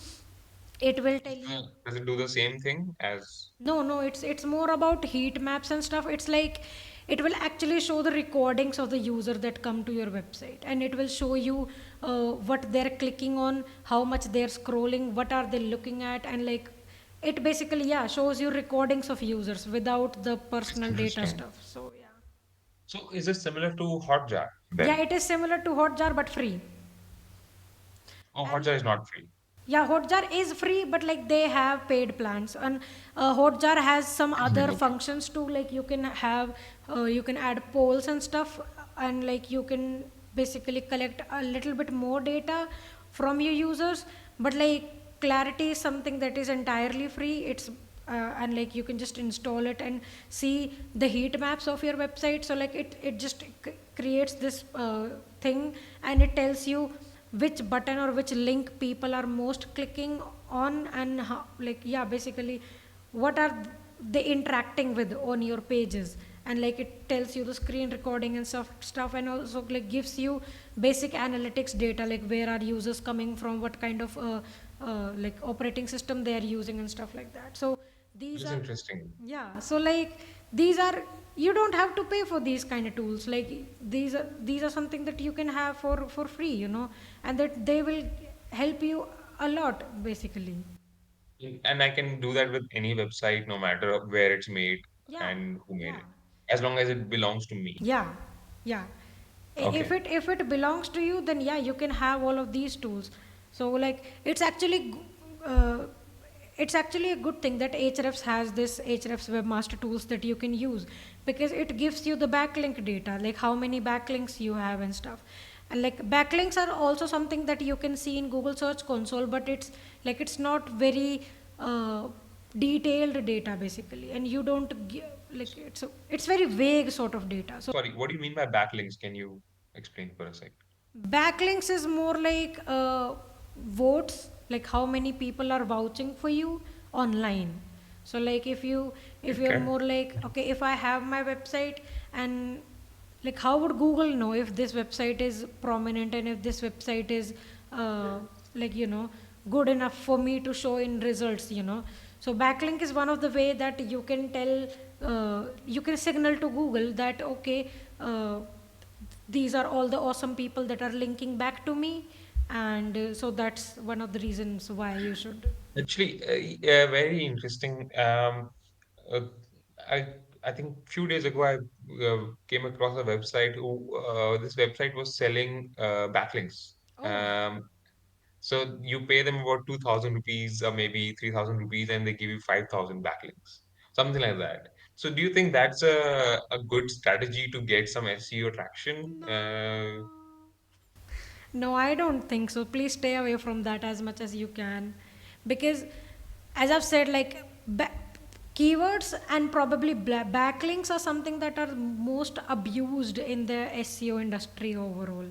It will tell you. does it do the same thing as No, no, it's more about heat maps and stuff. It's like it will actually show the recordings of the user that come to your website, and it will show you what they're clicking on, how much they're scrolling, what are they looking at, and like it basically, yeah, shows you recordings of users without the it's personal data interesting? stuff. So yeah. So is it similar to Hotjar Yeah, then? it is similar to Hotjar but free. Oh, And Hotjar is not free. yeah, Hotjar is free, but like they have paid plans, and Hotjar has some other Okay. functions too. Like you can add polls and stuff, and like you can basically collect a little bit more data from your users. But like Clarity is something that is entirely free. And like you can just install it and see the heat maps of your website. So like it just creates this thing, and it tells you which button or which link people are most clicking on, and how, like yeah, basically what are they interacting with on your pages. And like it tells you the screen recording and stuff, and also like gives you basic analytics data, like where are users coming from, what kind of like operating system they are using and stuff like that. So This these is are, interesting. yeah, so like these are, you don't have to pay for these kind of tools. Like these are something that you can have for free, and that they will help you a lot basically. And I can do that with any website, no matter where it's made Yeah, and who made yeah, it, as long as it belongs to me. yeah, yeah. If Okay. it belongs to you, then yeah, you can have all of these tools. So like uh, it's actually a good thing that Ahrefs has this Ahrefs webmaster tools that you can use, because it gives you the backlink data, like how many backlinks you have and stuff. And like backlinks are also something that you can see in Google search console, but it's not very detailed data basically, and you don't like it's very vague sort of data. So Sorry, what do you mean by backlinks? Can you? Explain for a sec. Backlinks is more like votes, like how many people are vouching for you online. So like if you're Okay. more like, okay, if I have my website, and like how would Google know if this website is prominent and if this website is uh, like good enough for me to show in results. So backlink is one of the way that you can tell, you can signal to Google that, okay, these are all the awesome people that are linking back to me, and so that's one of the reasons why you should. Actually, yeah, very interesting. Uh, I I think few days ago I came across a website who this website was selling backlinks. Oh, Um, so you pay them about 2,000 rupees or maybe 3,000 rupees, and they give you 5,000 backlinks, something like that. So do you think that's a good strategy to get some SEO traction? no, I don't think so. Please stay away from that as much as you can. Because, as I've said, like keywords and probably backlinks are something that are most abused in the SEO industry overall.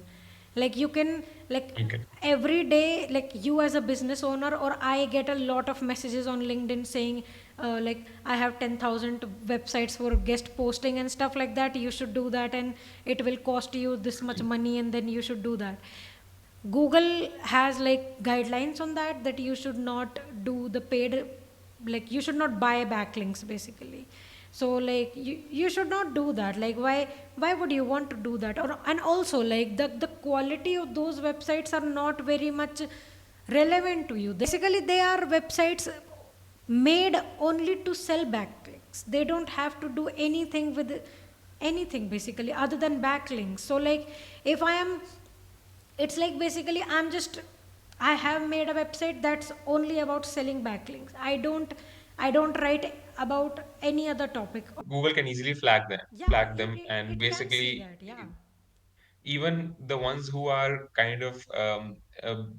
Like, you can, like, Okay. every day, like, you as a business owner, or I get a lot of messages on LinkedIn saying, like, I have 10,000 websites for guest posting and stuff like that. You should do that, and it will cost you this much money, and then you should do that. Google has like guidelines on that, that you should not do the paid, like you should not buy backlinks basically. So like you should not do that. Like why would you want to do that? Or and also like the quality of those websites are not very much relevant to you. Basically they are websites made only to sell backlinks. They don't have to do anything with anything basically other than backlinks. So like if I am, it's like basically I have made a website that's only about selling backlinks. I don't write about any other topic. Google can easily Yeah, flag them, and it can see basically that. Yeah. even the ones who are kind of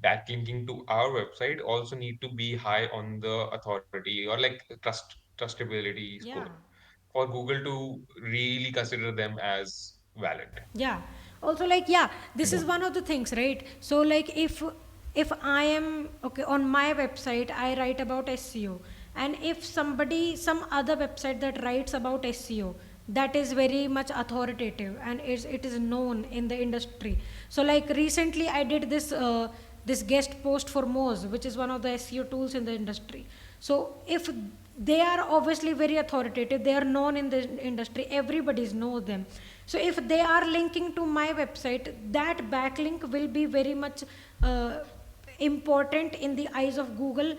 backlinking to our website also need to be high on the authority or like trustability score Yeah. for Google to really consider them as valid. Yeah. Also like, yeah, this is Yeah. one of the things, right? So like if I am okay on my website, I write about SEO, and if somebody, some other website that writes about SEO, that is very much authoritative and it is known in the industry. So like recently I did this guest post for Moz, which is one of the SEO tools in the industry. So if they are obviously very authoritative, they are known in the industry, everybody knows them. So if they are linking to my website, that backlink will be very much uh, important in the eyes of Google,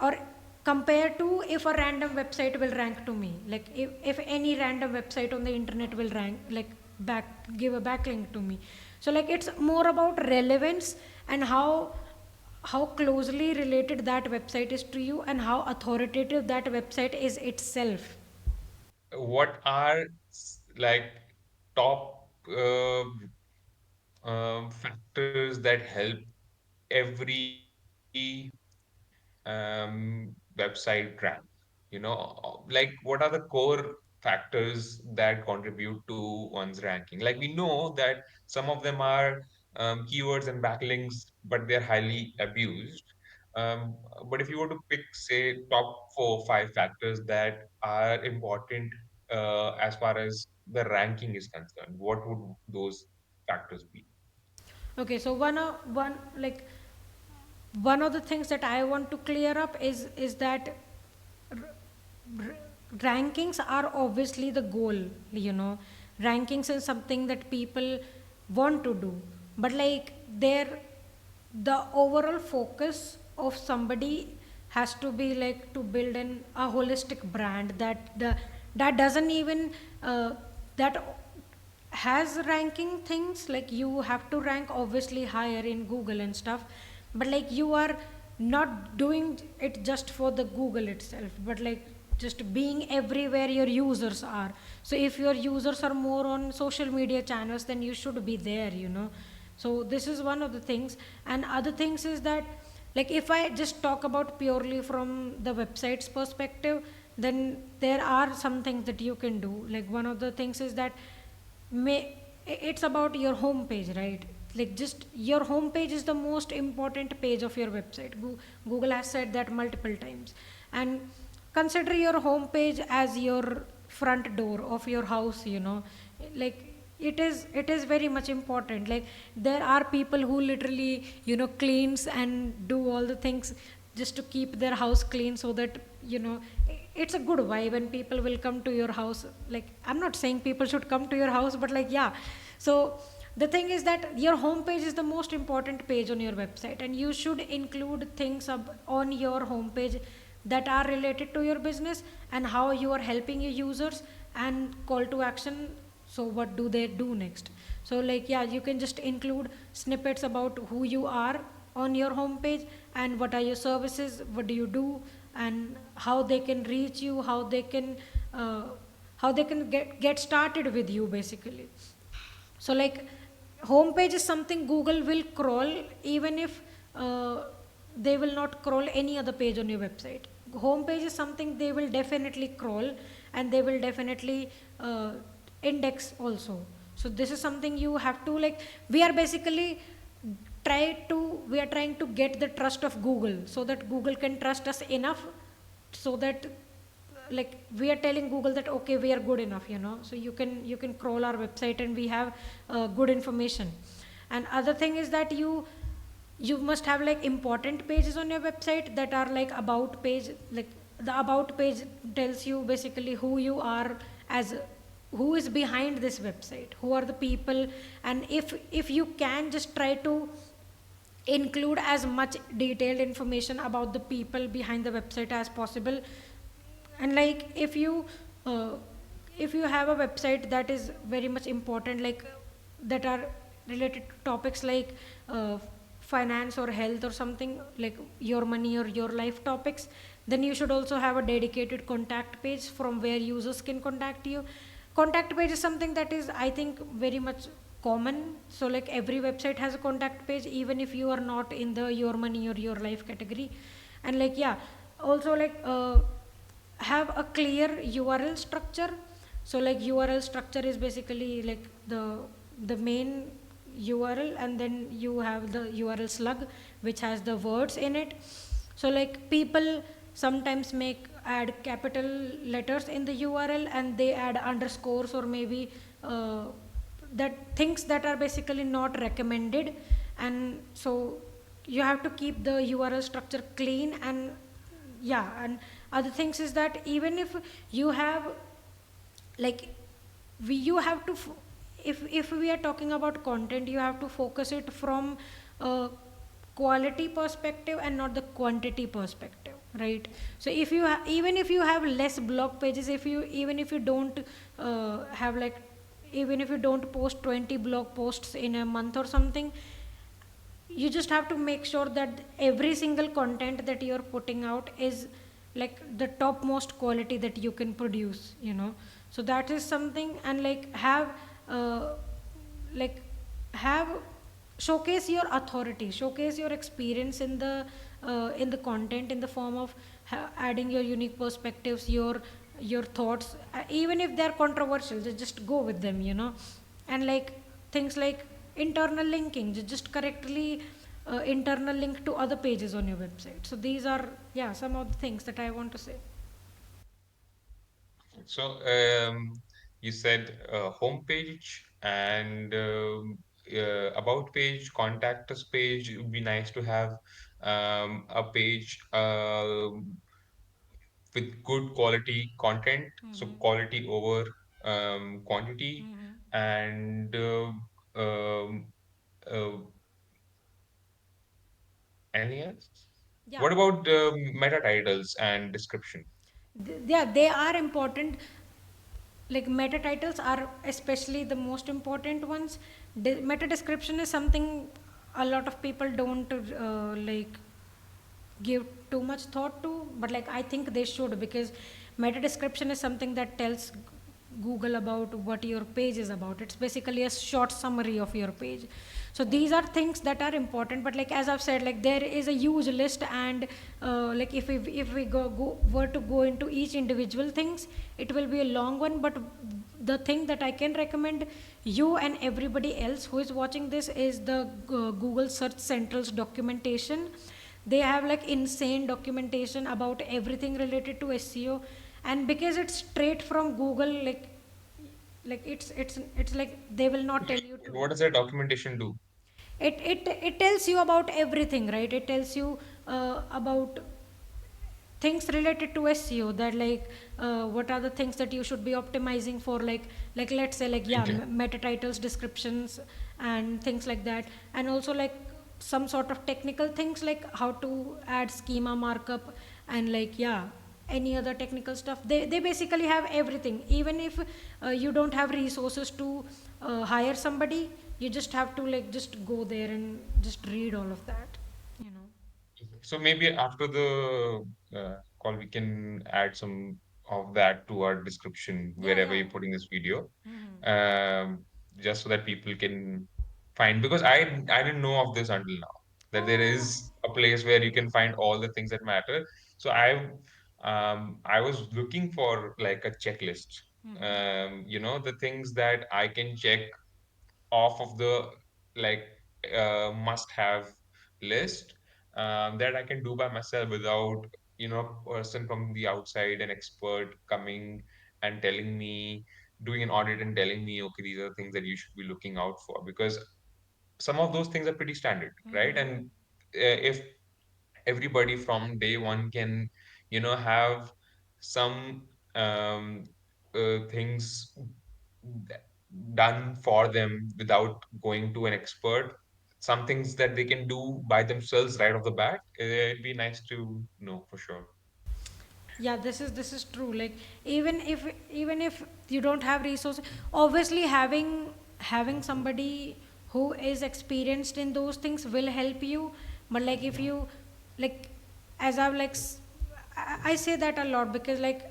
or compared to if a random website will rank to me. Like if any random website on the internet will rank, like give a backlink to me. So like it's more about relevance and how closely related that website is to you and how authoritative that website is itself. What are like top factors that help every website rank? Like what are the core factors that contribute to one's ranking? Like we know that some of them are keywords and backlinks, but they're highly abused. But if you were to pick, say, top 4 or 5 factors that are important as far as the ranking is concerned, what would those factors be? Okay, so one of the things that I want to clear up is that r- rankings are obviously the goal. Rankings is something that people want to do, but like the overall focus of somebody has to be like to build a holistic brand that doesn't even that has ranking things. Like you have to rank obviously higher in Google and stuff, but like you are not doing it just for the Google itself, but like just being everywhere your users are. So if your users are more on social media channels, then you should be there. So this is one of the things. And other things is that, like if I just talk about purely from the website's perspective, then there are some things that you can do. Like one of the things is that may it's about your home page, right? Like just your home page is the most important page of your website. Google has said that multiple times. And consider your home page as your front door of your house, you know. Like it is very much important. Like there are people who literally, you know, cleans and do all the things just to keep their house clean, so that, you know, it's a good vibe and people will come to your house. Like I'm not saying people should come to your house, but like, yeah. So the thing is that your home page is the most important page on your website, and you should include things on your home page that are related to your business and how you are helping your users, and call to action. So what do they do next? So like, yeah, you can just include snippets about who you are on your home page, and what are your services, what do you do, and how they can reach you, uh, how they can get started with you basically. So like homepage is something Google will crawl, even if they will not crawl any other page on your website. Homepage is something they will definitely crawl, and they will definitely index also. So this is something you have to, like, we are basically we are trying to get the trust of Google, so that Google can trust us enough, so that, like, we are telling Google that okay, we are good enough, you know. So you can crawl our website, and we have good information. And other thing is that you must have like important pages on your website that are like about page. Like the about page tells you basically who you are, as who is behind this website, who are the people. And if you can just try to include as much detailed information about the people behind the website as possible. And like uh, if you have a website that is very much important, like that are related to topics like finance or health or something, like your money or your life topics, then you should also have a dedicated contact page from where users can contact you. Contact page is something that is, I think, very much common. So like every website has a contact page, even if you are not in the your money or your life category. And like, yeah, also like have a clear URL structure. So like URL structure is basically like the main URL, and then you have the URL slug which has the words in it. So like people sometimes add capital letters in the URL, and they add underscores, or maybe uh, that things that are basically not recommended. And so you have to keep the URL structure clean. And yeah, and other things is that even if you have, like, you have to if we are talking about content, you have to focus it from a quality perspective and not the quantity perspective, right? So if you even if you have less blog pages, if you even if you don't have like even if you don't post 20 blog posts in a month or something, you just have to make sure that every single content that you're putting out is like the topmost quality that you can produce, you know. So that is something. And uh, like have showcase your authority, showcase your experience in the content, in the form of adding your unique perspectives, your thoughts, even if they're controversial, just go with them, you know. And like things like internal linking, just correctly internal link to other pages on your website. So these are, yeah, some of the things that I want to say. So you said homepage and about page, contact us page. It would be nice to have a page with good quality content. So Mm-hmm. quality over quantity. Mm-hmm. And um, uh, anything else? Yeah. What about meta titles and description? Yeah, they are important. Like meta titles are especially the most important ones. Meta description is something a lot of people don't like give too much thought to, but like I think they should, because meta description is something that tells Google about what your page is about. It's basically a short summary of your page. So these are things that are important. But like as I've said, like there is a huge list. And like if we were to go into each individual things, it will be a long one. But the thing that I can recommend you and everybody else who is watching this is the Google Search Central's documentation. They have like insane documentation about everything related to SEO, and because it's straight from Google, like it's like they will not tell you to. What does that documentation do? It tells you about everything, right? It tells you about things related to SEO, that like what are the things that you should be optimizing for, like let's say like yeah, Okay. meta titles, descriptions, and things like that, and also like some sort of technical things like how to add schema markup, and like yeah, any other technical stuff. They basically have everything. Even if you don't have resources to hire somebody, you just have to like just go there and just read all of that, you know. So maybe after the call, we can add some of that to our description Yeah, wherever yeah. you're putting this video, Hmm. um, just so that people can find. Because I didn't know of this until now, that there Oh. is a place where you can find all the things that matter. So I was looking for like a checklist. Mm-hmm. The things that I can check off of the like must have list, that I can do by myself without a person from the outside, an expert coming and telling me, doing an audit and telling me, okay, these are the things that you should be looking out for, because some of those things are pretty standard, right? Mm-hmm. And if everybody from day one can have some um, things d- done for them without going to an expert, some things that they can do by themselves right off the bat, it'd be nice to know for sure. Yeah, this is true. Like even if you don't have resources, obviously having somebody who is experienced in those things will help you. But like if you like, as I've like I say that a lot, because like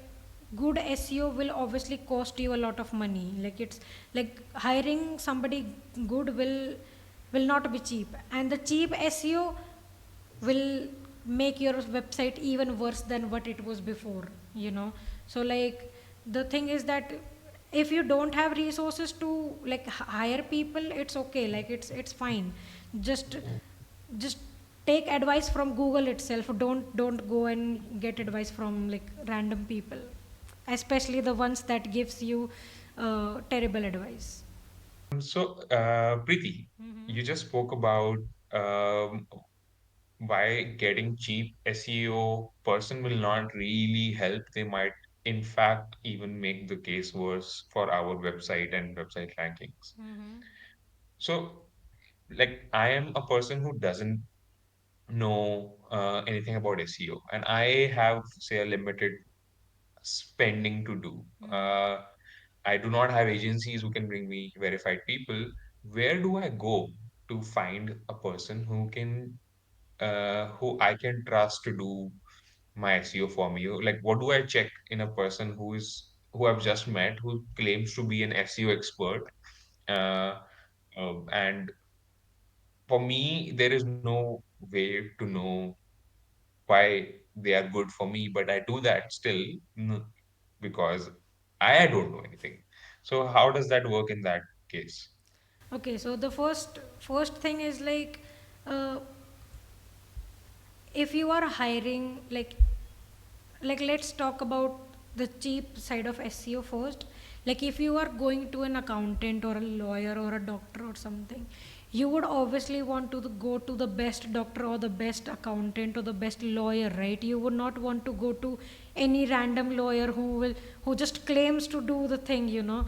good SEO will obviously cost you a lot of money. Like it's like hiring somebody good will not be cheap, and the cheap SEO will make your website even worse than what it was before, you know. So like the thing is that if you don't have resources to like hire people, it's okay, like it's fine. Just just take advice from Google itself. Don't go and get advice from like random people, especially the ones that gives you terrible advice. So, Preeti, Mm-hmm. you just spoke about um, why getting cheap SEO person will not really help. They might, in fact, even make the case worse for our website and website rankings. Mm-hmm. So, like, I am a person who doesn't know anything about SEO, and I have, say, a limited spending to do. I do not have agencies who can bring me verified people. Where do I go to find a person who I can trust to do my SEO for me? Like, what do I check in a person who I've just met, who claims to be an SEO expert? Uh, and for me, there is no way to know why they are good for me, but I do that still, because I don't know anything. So how does that work in that case? Okay, so the first thing is like, uh, if you are hiring like let's talk about the cheap side of SEO first. Like if you are going to an accountant or a lawyer or a doctor or something, you would obviously want to go to the best doctor or the best accountant or the best lawyer, right? You would not want to go to any random lawyer who just claims to do the thing, you know.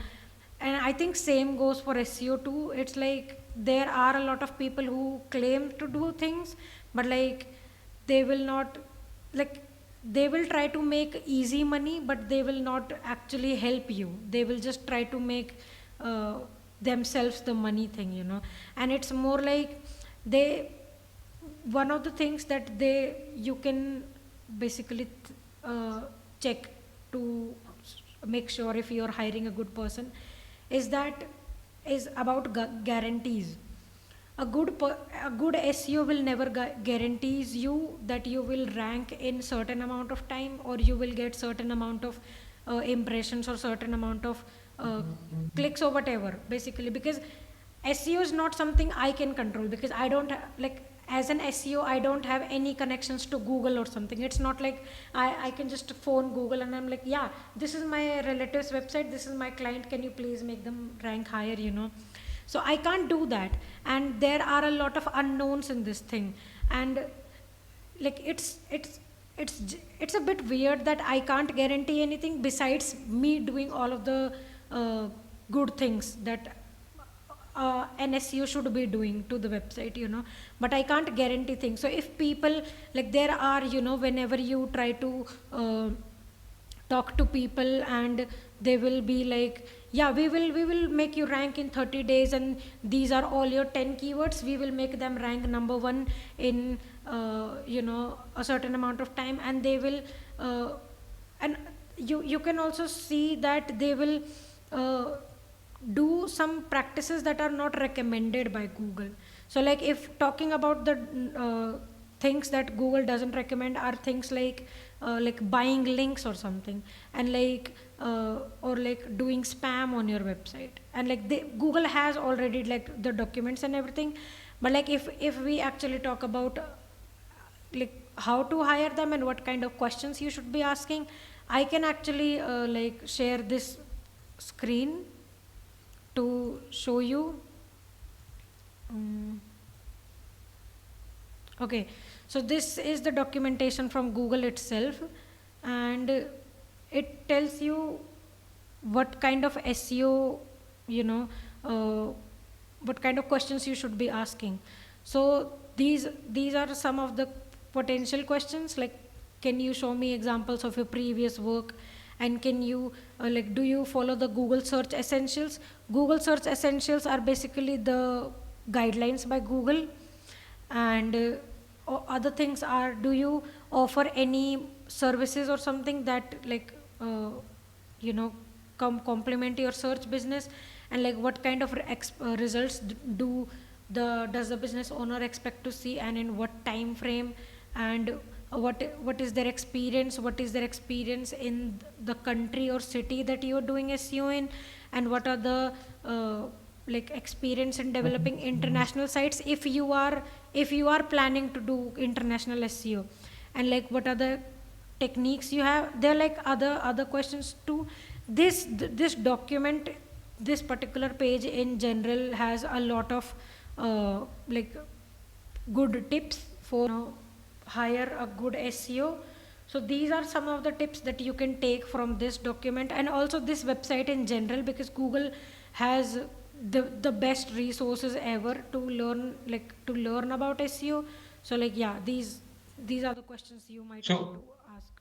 And I think same goes for SEO too. It's like there are a lot of people who claim to do things, but like they will not, like they will try to make easy money, but they will not actually help you. They will just try to make uh, themselves the money thing, you know. And it's more like they, one of the things that you can basically check to make sure if you're hiring a good person is that is about guarantees. A good SEO will never guarantees you that you will rank in certain amount of time, or you will get certain amount of impressions or certain amount of uh, clicks or whatever, basically, because SEO is not something I can control, because I don't like, as an SEO I don't have any connections to Google or something. It's not like I can just phone Google and I'm like, yeah, this is my relative's website, this is my client, can you please make them rank higher, so I can't do that. And there are a lot of unknowns in this thing. And like it's a bit weird that I can't guarantee anything besides me doing all of the good things that an SEO should be doing to the website, but I can't guarantee things. So if people, like, there are, whenever you try to talk to people, and they will be like, yeah, we will make you rank in 30 days, and these are all your 10 keywords, we will make them rank number 1 in a certain amount of time. And they will and you can also see that they will uh, do some practices that are not recommended by Google. So like, if talking about the things that Google doesn't recommend are things like buying links or something, and or like doing spam on your website. And like, Google has already like the documents and everything. But like, if we actually talk about like how to hire them and what kind of questions you should be asking, I can actually like share this screen to show you. Mm, okay, so this is the documentation from Google itself, and it tells you what kind of SEO, you know uh, what kind of questions you should be asking. So these are some of the potential questions, like, can you show me examples of your previous work, and can you like, do you follow the Google search essentials? Google search essentials are basically the guidelines by Google. And other things are, do you offer any services or something that, like, you know complement your search business? And like, what kind of results does the business owner expect to see, and in what time frame? And what is their experience, in the country or city that you are doing SEO in? And what are the like, experience in developing international sites, if you are planning to do international SEO? And like, what are the techniques you have? There are like other questions too. This document, this particular page in general, has a lot of like, good tips for, hire a good SEO. So these are some of the tips that you can take from this document, and also this website in general, because Google has the best resources ever to learn about SEO. So like, yeah, these are the questions you might want to So ask.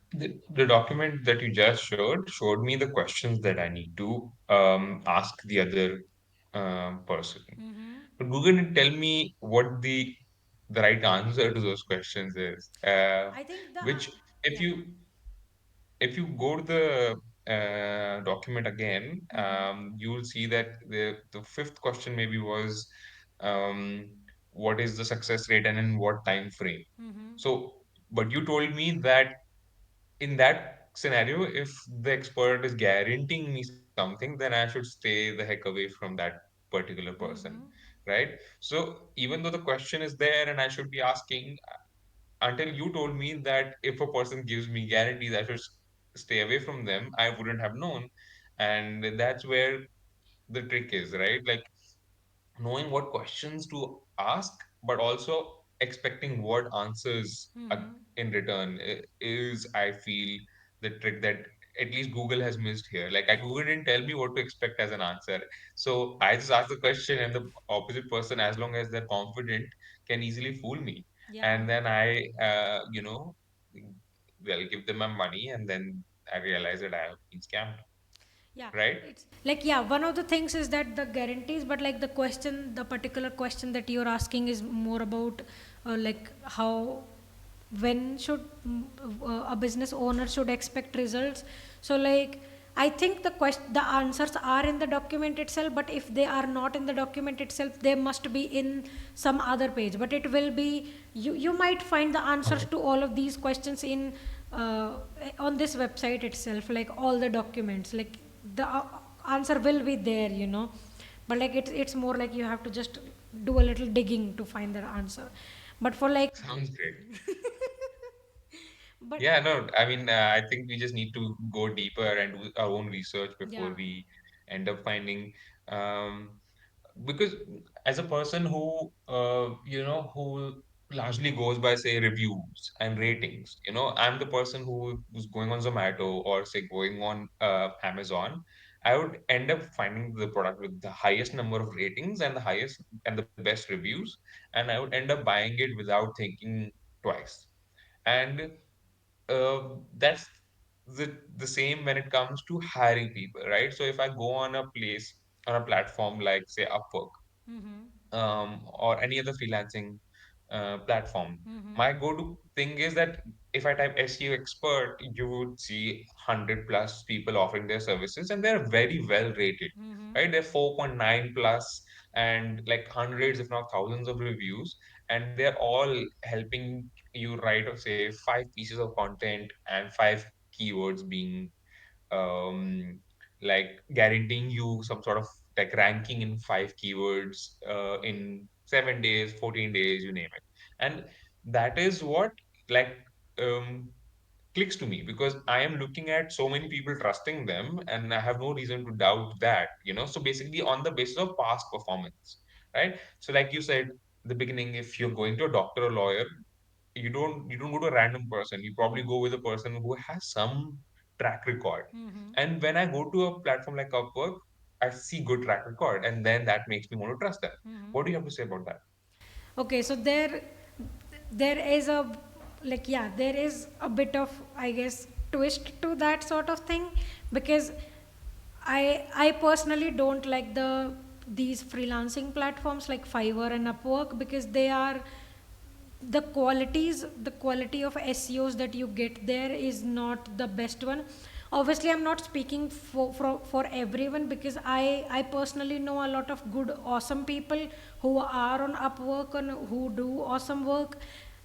the document that you just showed me the questions that I need to ask the other person. Mm-hmm. But Google didn't tell me what the right answer to those questions is. I think Which if yeah. you go to the document again, Mm-hmm. you'll see that the fifth question maybe was, um, what is the success rate and in what time frame? Mm-hmm. So, but you told me that in that scenario, if the expert is guaranteeing me something, then I should stay the heck away from that particular person, Mm-hmm. right? So even though the question is there and I should be asking, until you told me that if a person gives me guarantees, I should stay away from them, I wouldn't have known. And that's where the trick is, right? Like, knowing what questions to ask, but also expecting what answers Mm-hmm. in return is, I feel, the trick that at least Google has missed here. Like, Google didn't tell me what to expect as an answer. So I just asked the question, and the opposite person, as long as they're confident, can easily fool me. Yeah. And then well, give them my money, and then I realize that I have been scammed, Yeah, right? it's like, yeah, one of the things is that the guarantees, but like, the particular question that you're asking is more about like, how, when should a business owner should expect results. So like, I think the answers are in the document itself, but if they are not in the document itself, they must be in some other page. But it will be, you might find the answers to all of these questions on this website itself, like all the documents, like the answer will be there, but like it's more like you have to just do a little digging to find that answer. But for like Sounds great. but Yeah, no, I mean, I think we just need to go deeper and do our own research yeah. before we end up finding. Um, because as a person who who largely goes by say reviews and ratings, I'm the person who's going on Zomato or say going on Amazon. I would end up finding the product with the highest number of ratings and the highest and the best reviews, and I would end up buying it without thinking twice. And that's the same when it comes to hiring people, right? So if I go on a place on a platform like say Upwork, or any other freelancing platform. My go-to thing is that if I type SEO expert, you would see 100 plus people offering their services, and they're very well rated, right? They're 4.9 plus and like hundreds, if not thousands of reviews, and they're all helping you write, say, 5 pieces of content and 5 keywords being um, like guaranteeing you some sort of like ranking in 5 keywords in 7 days, 14 days, you name it. And that is what like um, clicks to me because I am looking at so many people trusting them and I have no reason to doubt that. So basically on the basis of past performance, right? So like you said, the beginning, if you're going to a doctor or lawyer, you don't go to a random person. You probably go with a person who has some track record. And when I go to a platform like Upwork, I see good track record, and then that makes me want to trust them. What do you have to say about that? Okay, so there is a, like, yeah, there is a bit of, I guess, twist to that sort of thing, because I personally don't like these freelancing platforms like Fiverr and Upwork, because they are, the quality of SEOs that you get there is not the best one. Obviously, I'm not speaking for everyone, because I personally know a lot of good awesome people who are on Upwork and who do awesome work.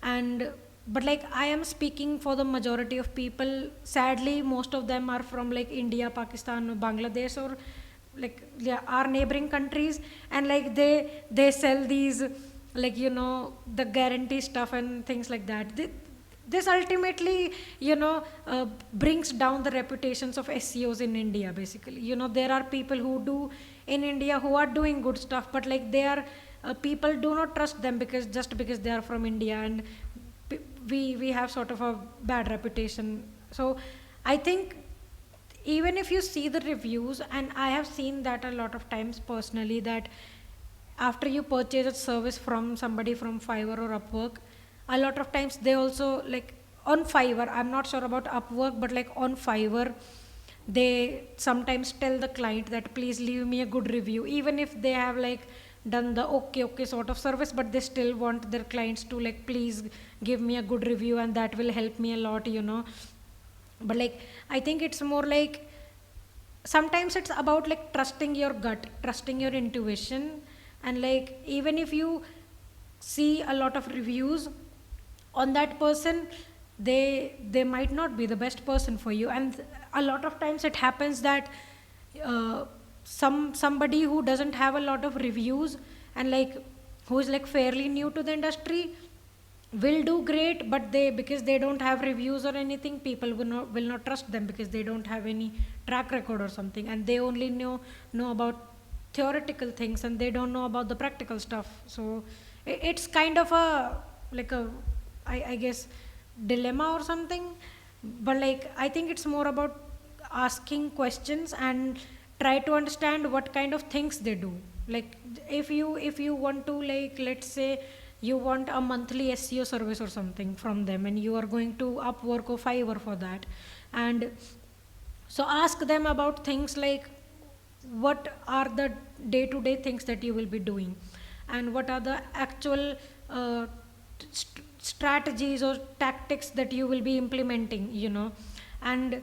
And but like, I am speaking for the majority of people. Sadly, most of them are from like India, Pakistan, Bangladesh, or like, yeah, our neighboring countries. And like they sell these, like, the guarantee stuff and things like that. This ultimately, brings down the reputations of SEOs in India. Basically, there are people who do in India who are doing good stuff, but like, they are, people do not trust them because just because they are from India. And we have sort of a bad reputation. So I think, even if you see the reviews, and I have seen that a lot of times personally, that after you purchase a service from somebody from Fiverr or Upwork, a lot of times they also, like, on Fiverr, I'm not sure about Upwork, but like on Fiverr, they sometimes tell the client that please leave me a good review, even if they have like done the okay sort of service, but they still want their clients to like please give me a good review, and that will help me a lot. But like, I think it's more like, sometimes it's about like trusting your gut, trusting your intuition. And like, even if you see a lot of reviews on that person, they might not be the best person for you. And a lot of times it happens that, uh, somebody who doesn't have a lot of reviews, and like, who is like fairly new to the industry, will do great, but they, because they don't have reviews or anything, people will not trust them, because they don't have any track record or something, and they only know about theoretical things, and they don't know about the practical stuff. So it's kind of a, like a, I guess, dilemma or something. But like, I think it's more about asking questions and try to understand what kind of things they do. Like, if you want to, like, let's say you want a monthly SEO service or something from them, and you are going to Upwork or Fiverr for that. And so ask them about things like, what are the day to day things that you will be doing, and what are the actual, strategies or tactics that you will be implementing. And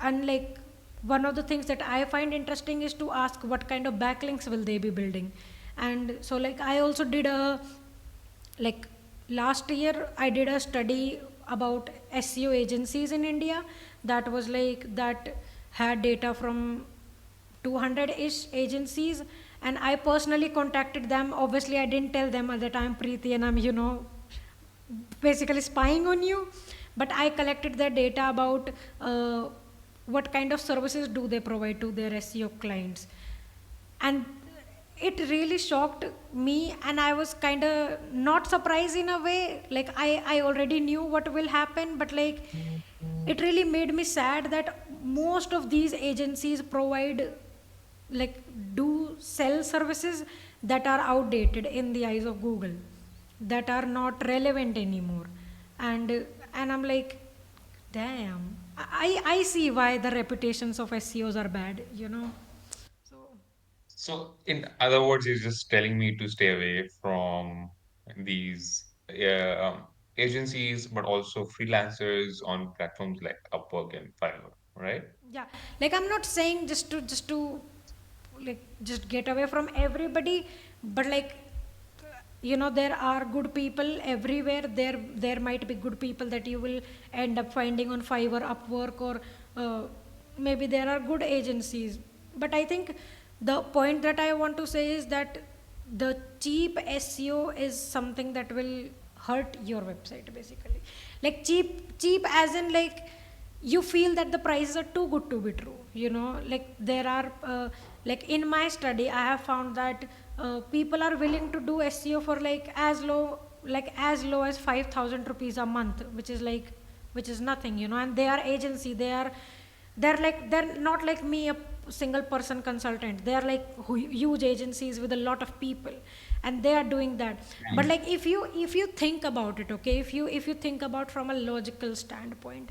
and like, one of the things that I find interesting is to ask what kind of backlinks will they be building. And so like, I also did a, like, last year I did a study about SEO agencies in India, that was like, that had data from 200-ish agencies, and I personally contacted them. Obviously, I didn't tell them at the time, Preeti, and I'm, basically spying on you. But I collected their data about what kind of services do they provide to their SEO clients. And it really shocked me, and I was kind of not surprised in a way. Like, I already knew what will happen, but like, it really made me sad that most of these agencies provide, like, do sell services that are outdated in the eyes of Google, that are not relevant anymore. And I'm like, damn, I see why the reputations of SEOs are bad. So So, in other words, you're just telling me to stay away from these agencies, but also freelancers on platforms like Upwork and Fiverr, right? yeah, like, I'm not saying just to like just get away from everybody, but like, there are good people everywhere. There might be good people that you will end up finding on Fiverr, Upwork, or maybe there are good agencies. But I think the point that I want to say is that the cheap SEO is something that will hurt your website, basically. Like, cheap as in, like, you feel that the prices are too good to be true. Like, there are like, in my study I have found that people are willing to do SEO for like as low as 5,000 rupees a month, which is nothing. And they are agency. They're not like me, a single person consultant. They are like huge agencies with a lot of people, and they are doing that. But Mm. like, if you think about it, okay, if you think about from a logical standpoint,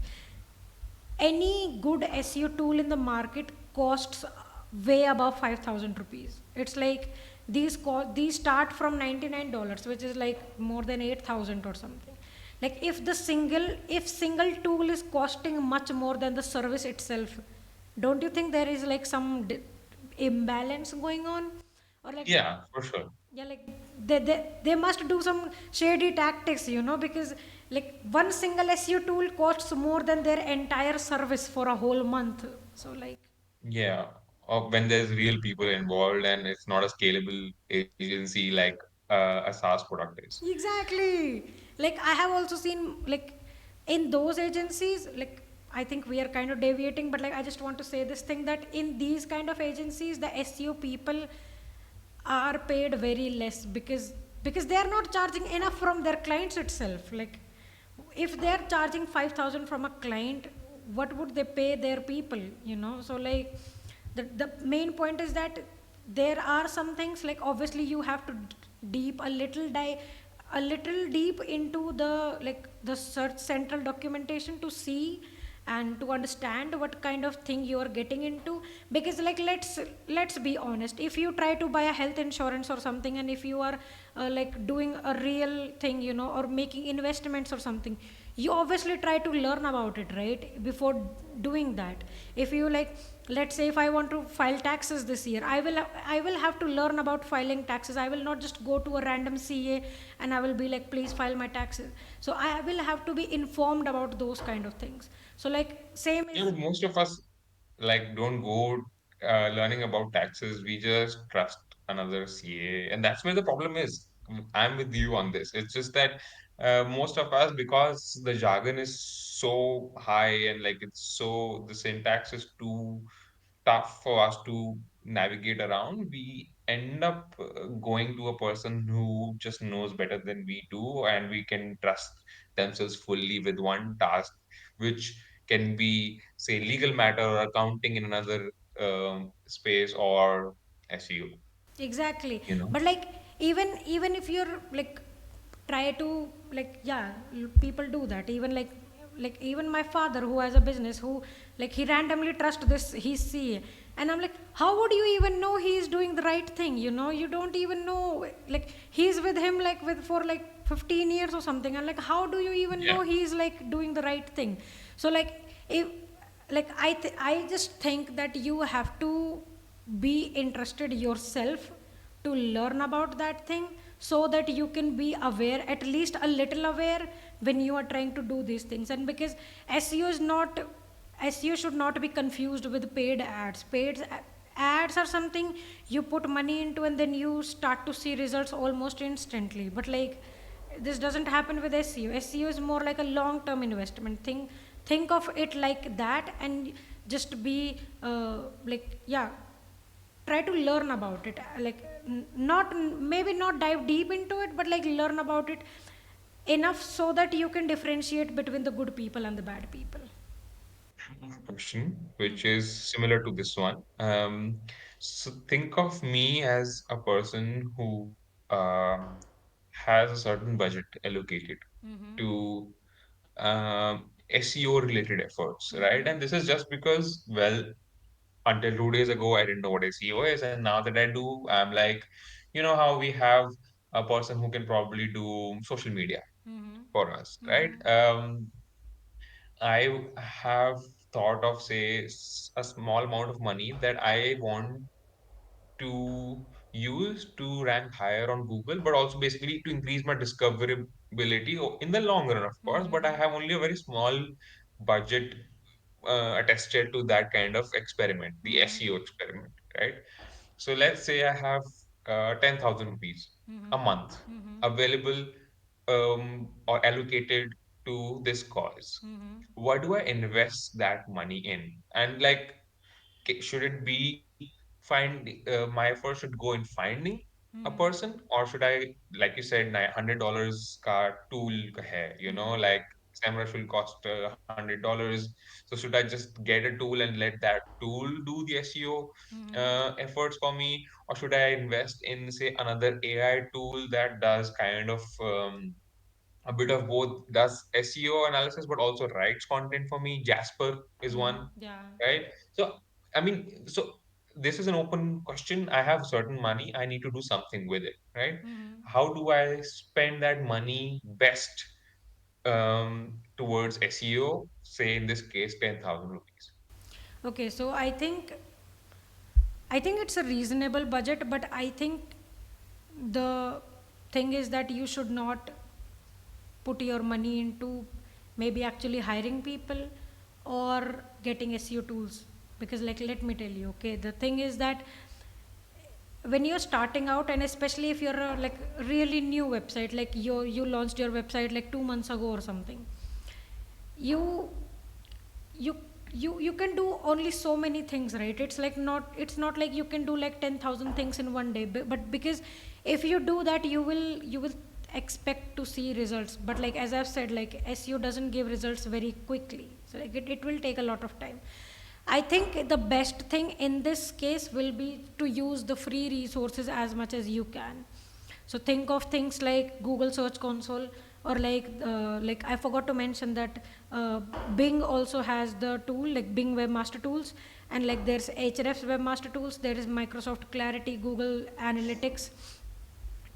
any good SEO tool in the market costs way above 5,000 rupees. It's like, these start from $99, which is like more than 8,000 or something. Like, if single tool is costing much more than the service itself, don't you think there is like some imbalance going on? Or like, Yeah, for sure. yeah, like, they must do some shady tactics, because like, one single SEO tool costs more than their entire service for a whole month. So like, Yeah. Or when there's real people involved and it's not a scalable agency like a SaaS product is. exactly. Like, I have also seen, like, in those agencies, like, I think we are kind of deviating, but like, I just want to say this thing, that in these kind of agencies, the SEO people are paid very less, because they are not charging enough from their clients itself. Like, if they are charging 5,000 from a client, what would they pay their people? So like, the main point is that there are some things, like, obviously you have to deep a little deep into the, like, the search central documentation to see and to understand what kind of thing you are getting into. Because like, let's be honest, if you try to buy a health insurance or something, and if you are like, doing a real thing, or making investments or something, you obviously try to learn about it, right, before doing that. If you, like, let's say, if I want to file taxes this year, I will have to learn about filing taxes. I will not just go to a random CA and I will be like, please file my taxes. So I will have to be informed about those kind of things. So like, same Yeah, is. but most of us like don't go learning about taxes. We just trust another CA, and that's where the problem is. I'm with you on this. It's just that most of us, because the jargon is so high and like it's so the syntax is too tough for us to navigate around, we end up going to a person who just knows better than we do, and we can trust themselves fully with one task, which can be, say, legal matter or accounting in another space or SEO, Exactly. you know? But like, even if you're like, try to, like, yeah, people do that. Even like even my father, who has a business, who, like, he randomly trust this his CA. And I'm like, how would you even know he is doing the right thing? You don't even know, like, he's with him, like, with for like 15 years or something. And like, how do you even Yeah. know he's like doing the right thing? So like, if, like, I just think that you have to be interested yourself to learn about that thing, so that you can be aware, at least a little aware, when you are trying to do these things. And because SEO is not SEO should not be confused with paid ads. ads are something you put money into and then you start to see results almost instantly. But like this doesn't happen with SEO. SEO is more like a long term investment. Think of it like that, and just be like, yeah, try to learn about it, like not, maybe not dive deep into it, but like learn about it enough so that you can differentiate between the good people and the bad people. Question, which is similar to this one. So think of me as a person who uh, has a certain budget allocated to SEO related efforts, right? And this is just because, well, until 2 days ago, I didn't know what SEO is, and now that I do, I'm like, you know how we have a person who can probably do social media for us, right? I have thought of, say, a small amount of money that I want to use to rank higher on Google, but also basically to increase my discoverability in the long run, of course. But I have only a very small budget attached to that kind of experiment, the SEO experiment, right? So let's say I have 10,000 rupees a month available or allocated to this cause. What do I invest that money in? And like, should it be my effort should go in finding a person, or should I, like you said, $100 ka tool ka hai, like SEMrush will cost $100. So should I just get a tool and let that tool do the SEO efforts for me, or should I invest in, say, another AI tool that does kind of a bit of both, does SEO analysis but also writes content for me? Jasper is one, Yeah. right? So, I mean, so this is an open question. I have certain money, I need to do something with it, right? How do I spend that money best towards SEO? Say in this case, 10,000 rupees. Okay, so I think it's a reasonable budget, but I think the thing is that you should not put your money into maybe actually hiring people or getting SEO tools, because like let me tell you, okay, the thing is that when you're starting out, and especially if you're a like really new website, like you launched your website like 2 months ago or something, you you you can do only so many things, right? It's not like you can do like 10,000 things in one day, but because if you do that, you will expect to see results, but like as I've said, like SEO doesn't give results very quickly, so like it will take a lot of time. I think the best thing in this case will be to use the free resources as much as you can. So think of things like Google Search Console, or like I forgot to mention that Bing also has the tool like Bing Webmaster Tools, and like there's Hrefs Webmaster Tools, there is Microsoft Clarity, Google Analytics.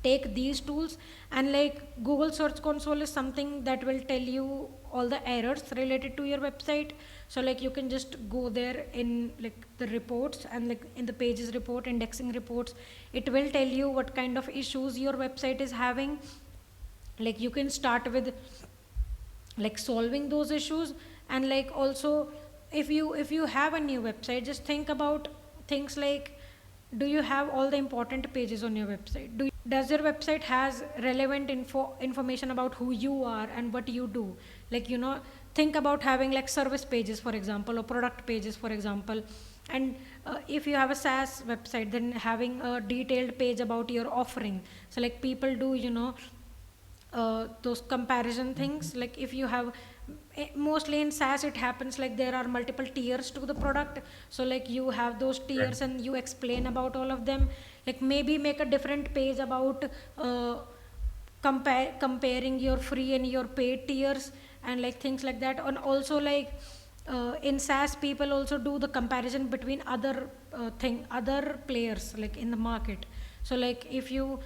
Take these tools, and like Google Search Console is something that will tell you all the errors related to your website. So like you can just go there in like the reports, and like in the pages report, indexing reports, it will tell you what kind of issues your website is having. Like you can start with like solving those issues. And like also, if you have a new website, just think about things like, do you have all the important pages on your website? Does your website has relevant information about who you are and what you do? Like, think about having like service pages, for example, or product pages, for example. And if you have a SaaS website, then having a detailed page about your offering. So like people do, those comparison things. Like if you have, mostly in SaaS it happens like there are multiple tiers to the product, so like you have those Right. tiers and you explain about all of them. Like maybe make a different page about comparing your free and your paid tiers, and like things like that. And also like in SaaS people also do the comparison between other players like in the market. So like if you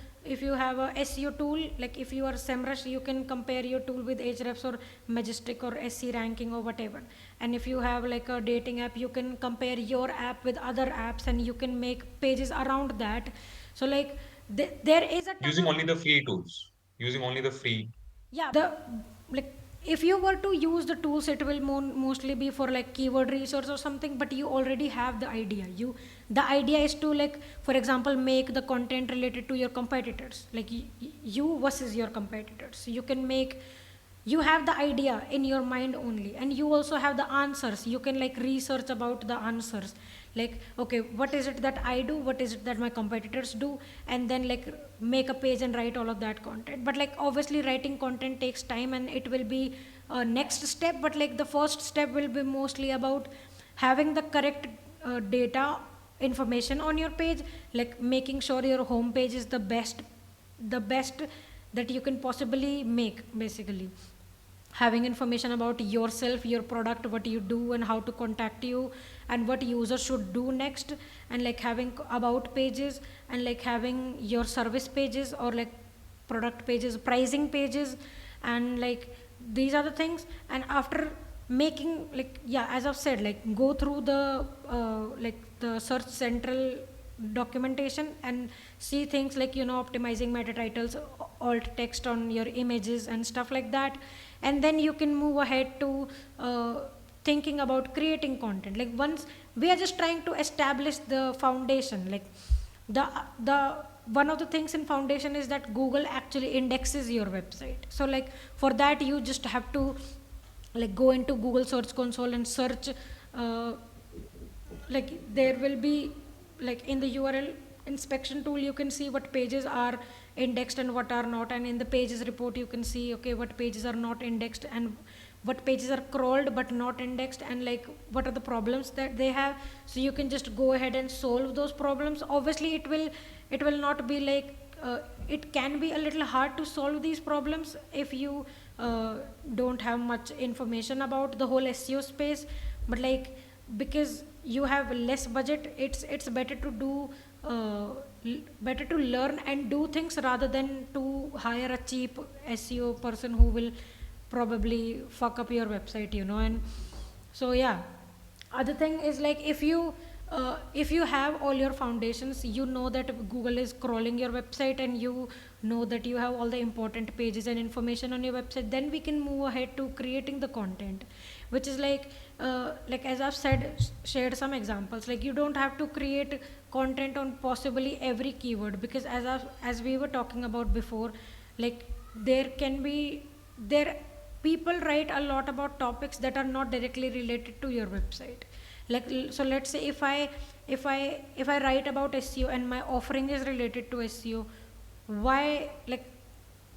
have a SEO tool, like if you are SEMrush, you can compare your tool with Ahrefs or Majestic or SC ranking or whatever. And if you have like a dating app, you can compare your app with other apps, and you can make pages around that. So like there is a ton Using of, only the free tools, using only the free. yeah, the like if you were to use the tools, it will mostly be for like keyword research or something, but you already have the idea. The idea is to, like, for example, make the content related to your competitors, like you versus your competitors. You can make, you have the idea in your mind only, and you also have the answers. You can like research about the answers, like, okay, what is it that I do, what is it that my competitors do, and then like make a page and write all of that content. But like obviously writing content takes time, and it will be a next step, but like the first step will be mostly about having the correct data information on your page, like making sure your home page is the best that you can possibly make, basically having information about yourself, your product, what you do, and how to contact you, and what users should do next, and like having about pages, and like having your service pages, or like product pages, pricing pages, and like these are the things. And after making, like, yeah, as I've said, like go through the like the search central documentation, and see things like, optimizing meta titles, alt text on your images and stuff like that. And then you can move ahead to thinking about creating content. Like once we are just trying to establish the foundation, like the one of the things in foundation is that Google actually indexes your website. So like for that you just have to like go into Google search console and search, uh, like there will be, like in the URL inspection tool, you can see what pages are indexed and what are not, and in the pages report you can see, okay, what pages are not indexed and what pages are crawled but not indexed, and like what are the problems that they have. So you can just go ahead and solve those problems. Obviously it will not be like, it can be a little hard to solve these problems if you don't have much information about the whole SEO space. But like, because you have less budget, it's better to do, better to learn and do things rather than to hire a cheap SEO person who will probably fuck up your website, and so yeah. Other thing is like, if you have all your foundations, you know that Google is crawling your website, and you know that you have all the important pages and information on your website, then we can move ahead to creating the content, which is like as I've said, shared some examples. Like you don't have to create content on possibly every keyword, because as we were talking about before, like there can be there people write a lot about topics that are not directly related to your website. Like, so let's say if I write about SEO and my offering is related to SEO, why, like,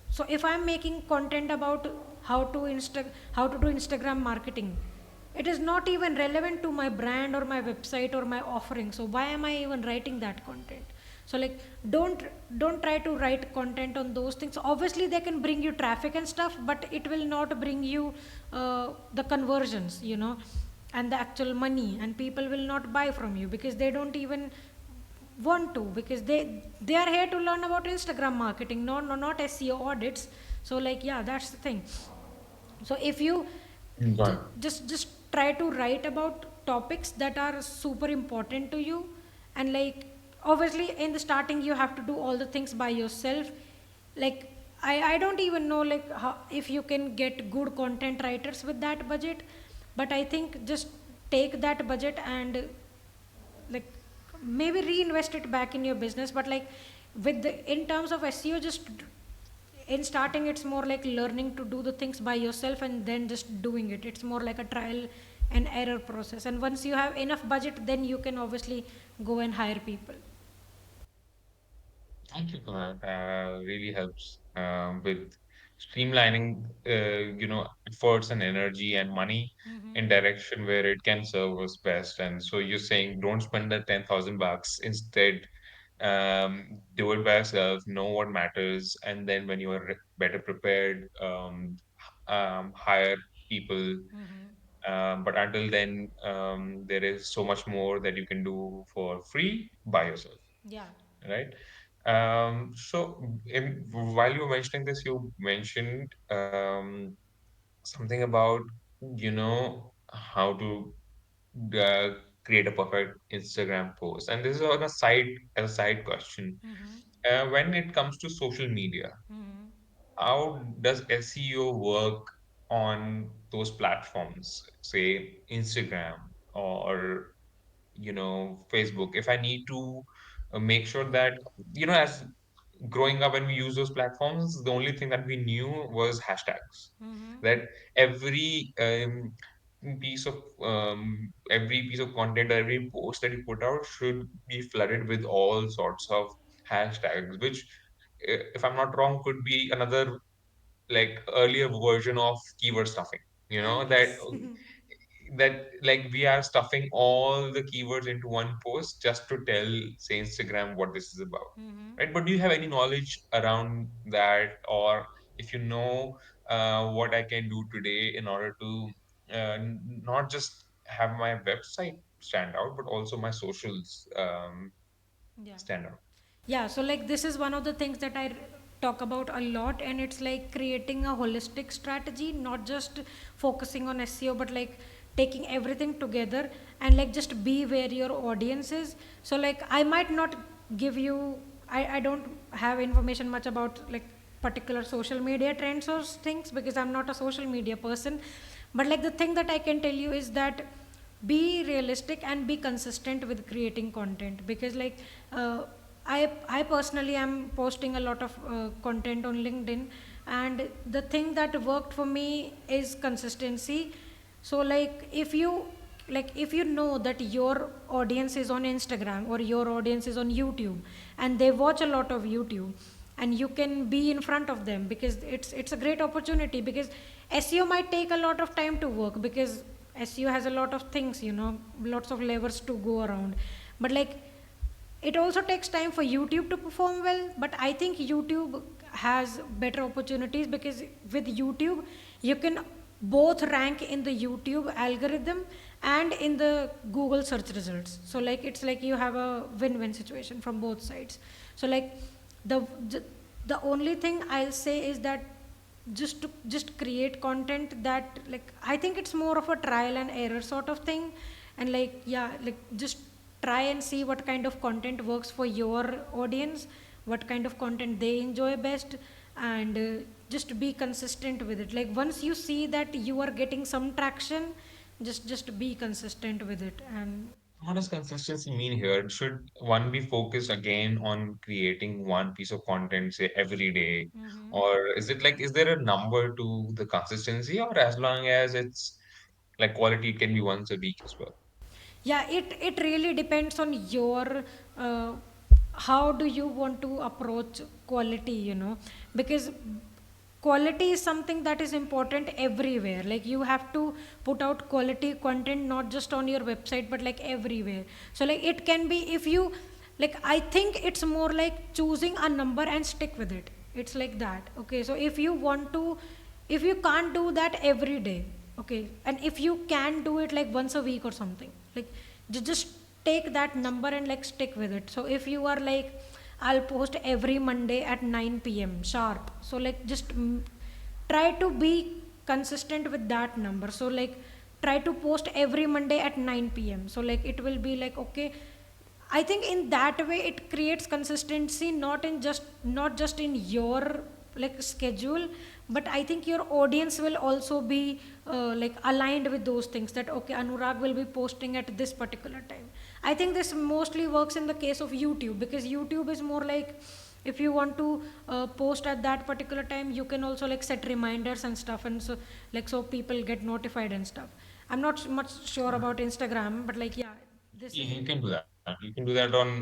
so if I'm making content about how to do Instagram marketing, it is not even relevant to my brand or my website or my offering. So why am I even writing that content? So like, don't try to write content on those things. Obviously they can bring you traffic and stuff, but it will not bring you the conversions, and the actual money, and people will not buy from you because they don't even want to, because they are here to learn about Instagram marketing, no, not SEO audits. So like, yeah, that's the thing. So if you Got just try to write about topics that are super important to you, and like obviously in the starting you have to do all the things by yourself. Like I don't even know like how, if you can get good content writers with that budget, but I think just take that budget and like maybe reinvest it back in your business. But like with the in terms of SEO, just in starting it's more like learning to do the things by yourself and then just doing it. It's more like a trial and error process, and once you have enough budget, then you can obviously go and hire people. Thank you for that. Really helps with streamlining, efforts and energy and money in direction where it can serve us best. And so you're saying don't spend the 10,000 bucks. Instead, do it by yourself, know what matters, and then when you are better prepared, hire people. But until then, there is so much more that you can do for free by yourself, Yeah. right? While you were mentioning this, you mentioned something about, how to uh, create a perfect Instagram post. And this is on a side, as a side question. When it comes to social media, how does SEO work on those platforms, say Instagram or Facebook, if I need to make sure that, as growing up when we use those platforms, the only thing that we knew was hashtags. That every every piece of content or every post that you put out should be flooded with all sorts of hashtags, which, if I'm not wrong, could be another like earlier version of keyword stuffing. You know that Yes. that like we are stuffing all the keywords into one post just to tell, say, Instagram what this is about, right? But do you have any knowledge around that, or if you know what I can do today in order to not just have my website stand out, but also my socials Yeah. stand out? Yeah, so like this is one of the things that talk about a lot, and it's like creating a holistic strategy, not just focusing on SEO, but like taking everything together and like just be where your audience is. So like I might not give you, I don't have information much about like particular social media trends or things because I'm not a social media person, but like the thing that I can tell you is that be realistic and be consistent with creating content because like I personally am posting a lot of content on LinkedIn, and the thing that worked for me is consistency. So like if you know that your audience is on Instagram or your audience is on YouTube and they watch a lot of YouTube, and you can be in front of them because it's a great opportunity because SEO might take a lot of time to work because SEO has a lot of things, lots of levers to go around. But like it also takes time for YouTube to perform well, but I think YouTube has better opportunities because with YouTube you can both rank in the YouTube algorithm and in the Google search results. So like it's like you have a win-win situation from both sides. So like the the, the only thing I'll say is that just create content that like I think it's more of a trial and error sort of thing, and like yeah, like just try and see what kind of content works for your audience, what kind of content they enjoy best, and just be consistent with it. Like once you see that you are getting some traction, just be consistent with it. And What does consistency mean here? Should one be focused again on creating one piece of content, say, every day? Or is it like, is there a number to the consistency, or as long as it's like quality, it can be once a week as well? yeah, it really depends on your uh, how do you want to approach quality, because quality is something that is important everywhere. Like you have to put out quality content not just on your website but like everywhere. So like it can be, if you like, I think it's more like choosing a number and stick with it. It's like that. Okay, so if you want to, if you can't do that every day, okay, and if you can do it like once a week or something, like just take that number and like stick with it. So if you are like, I'll post every Monday at 9 p.m. sharp, so like just try to be consistent with that number. So like try to post every Monday at 9 p.m. So like it will be like, okay, I think in that way it creates consistency, not just in your like schedule, but I think your audience will also be like aligned with those things, that okay, Anurag will be posting at this particular time. I think this mostly works in the case of YouTube because YouTube is more like, if you want to post at that particular time, you can also like set reminders and stuff, and so like so people get notified and stuff. I'm not much sure about Instagram, but like yeah, this is. Yeah, you can do that. You can do that on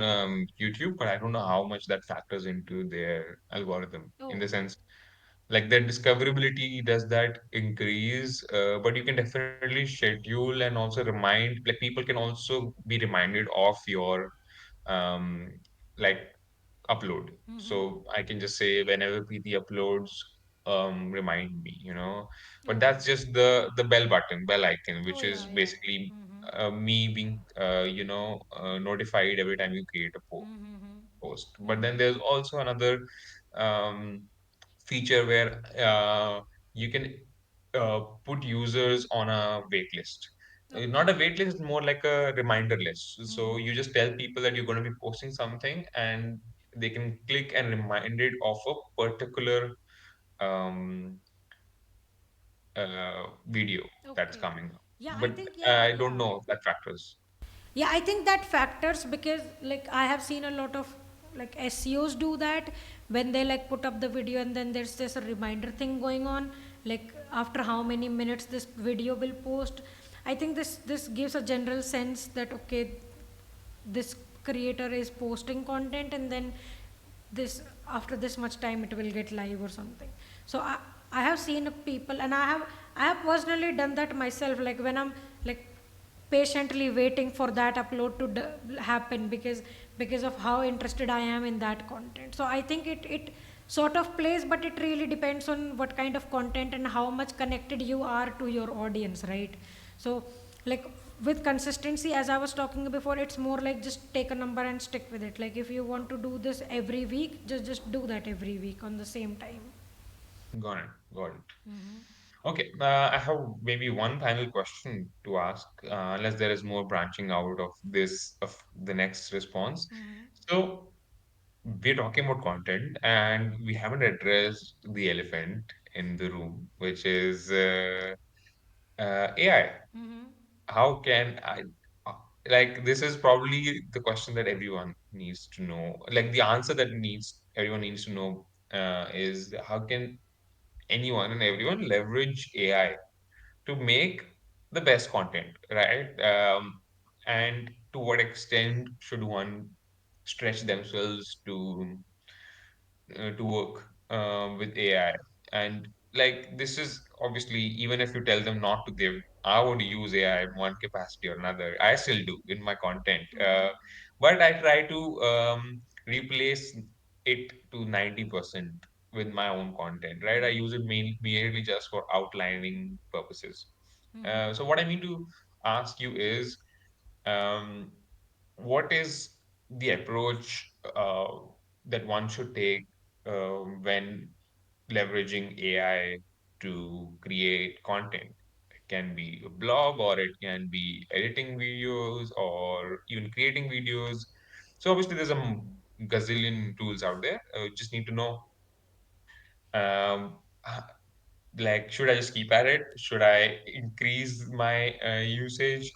YouTube, but I don't know how much that factors into their algorithm in Oh. the sense, like their discoverability, does that increase? But you can definitely schedule and also remind, like people can also be reminded of your um, like upload. So I can just say whenever Preeti uploads, remind me, But Oh. that's just the bell icon, Oh which yeah, is yeah. basically me being notified every time you create a post. But then there's also another um, feature where you can put users on a wait list. Not a Okay. wait list, more like a reminder list. So you just tell people that you're going to be posting something, and they can click and reminded of a particular um, video that's Okay. coming up. Yeah, I But think, yeah, I don't yeah. know if that factors. Yeah, I think that factors because like I have seen a lot of like SEOs do that when they like put up the video and then there's this a reminder thing going on like after how many minutes this video will post. I think this gives a general sense that okay, this creator is posting content and then this after this much time it will get live or something. So I have seen people and I have personally done that myself like when I'm like patiently waiting for that upload to happen because of how interested I am in that content. So I think it sort of plays, but it really depends on what kind of content and how much connected you are to your audience, right? So like with consistency, as I was talking before, it's more like just take a number and stick with it. Like if you want to do this every week, just do that every week on the same time. Got it. Got it. Okay, I have maybe one final question to ask, unless there is more branching out of this of the next response. So we're talking about content, and we haven't addressed the elephant in the room, which is AI. How can I, uh, like, this is probably the question that everyone needs to know. Like, the answer that needs everyone needs to know is how can anyone and everyone leverage AI to make the best content, right? And to what extent should one stretch themselves to work with AI? And like this is obviously even if you tell them not to give, I would use AI in one capacity or another. I still do in my content, but I try to replace it to 90% with my own content, right? I use it merely just for outlining purposes. So what I mean to ask you is, um, what is the approach that one should take when leveraging AI to create content? It can be a blog, or it can be editing videos, or even creating videos. So obviously, there's a gazillion tools out there. Just need to know, um, like, should I just keep at it? Should I increase my usage?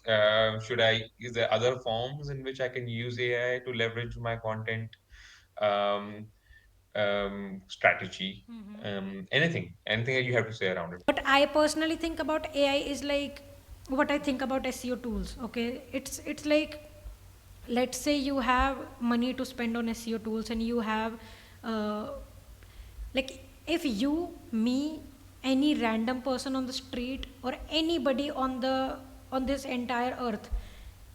Should I, is there other forms in which I can use AI to leverage my content um, strategy? Anything that you have to say around it? What I personally think about AI is like what I think about SEO tools. Okay, it's like let's say you have money to spend on SEO tools and you have uh, like if you, me, any random person on the street or anybody on this entire earth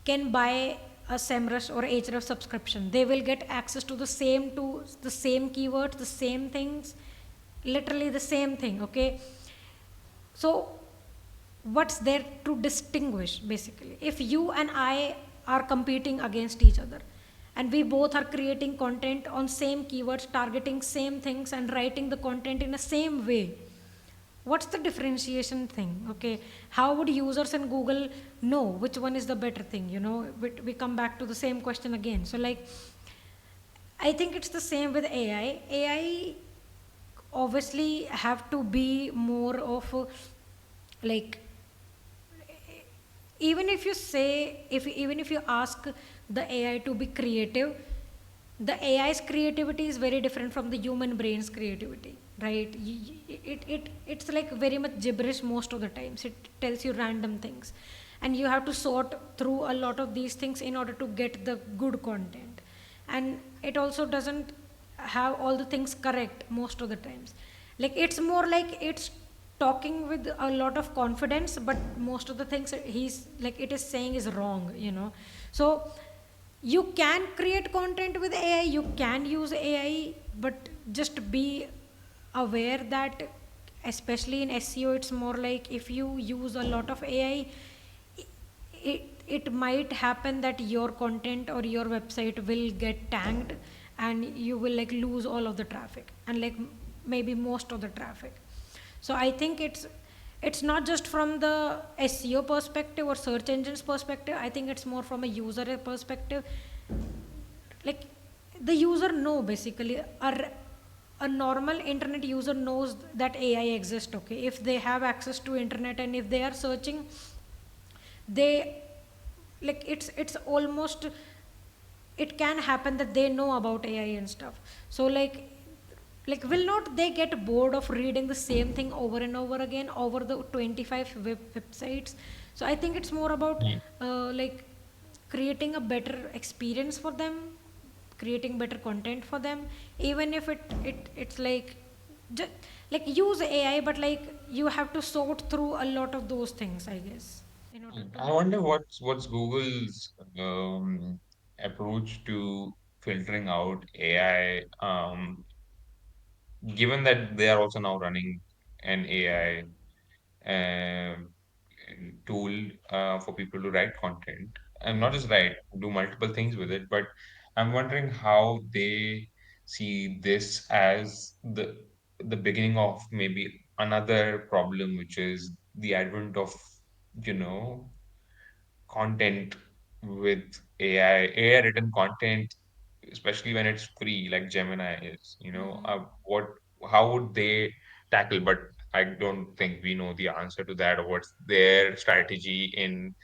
can buy a SEMrush or Ahrefs subscription, they will get access to the same tools, the same keywords, the same things, literally the same thing. Okay, so what's there to distinguish basically? If you and I are competing against each other and we both are creating content on same keywords, targeting same things and writing the content in the same way, what's the differentiation thing? Okay, how would users and Google know which one is the better thing? You know, we come back to the same question again. So like I think it's the same with AI. AI obviously have to be more of like even if you say if even if you ask the AI to be creative, the AI's creativity is very different from the human brain's creativity, right? It's like very much gibberish most of the times. It tells you random things and you have to sort through a lot of these things in order to get the good content, and it also doesn't have all the things correct most of the times. Like it's more like it's talking with a lot of confidence, but most of the things he's like it is saying is wrong, you know. So you can create content with AI, you can use AI, but just be aware that especially in SEO it's more like if you use a lot of AI, it might happen that your content or your website will get tagged and you will like lose all of the traffic and like maybe most of the traffic. So I think it's not just from the SEO perspective or search engines perspective, I think it's more from a user perspective. Like the user know basically a normal internet user knows that AI exists. Okay, if they have access to internet and if they are searching, they, like, it's almost, it can happen that they know about AI and stuff. So like will not they get bored of reading the same thing over and over again over the 25 websites? So I think it's more about like creating a better experience for them, creating better content for them, even if it's like just like use AI, but like you have to sort through a lot of those things, I guess, in order to. I wonder what's Google's approach to filtering out AI, given that they are also now running an AI tool for people to write content, and not just write, do multiple things with it. But I'm wondering how they see this as the beginning of maybe another problem, which is the advent of, you know, content with AI written content, especially when it's free, like Gemini is, how would they tackle? But I don't think we know the answer to that, or what's their strategy in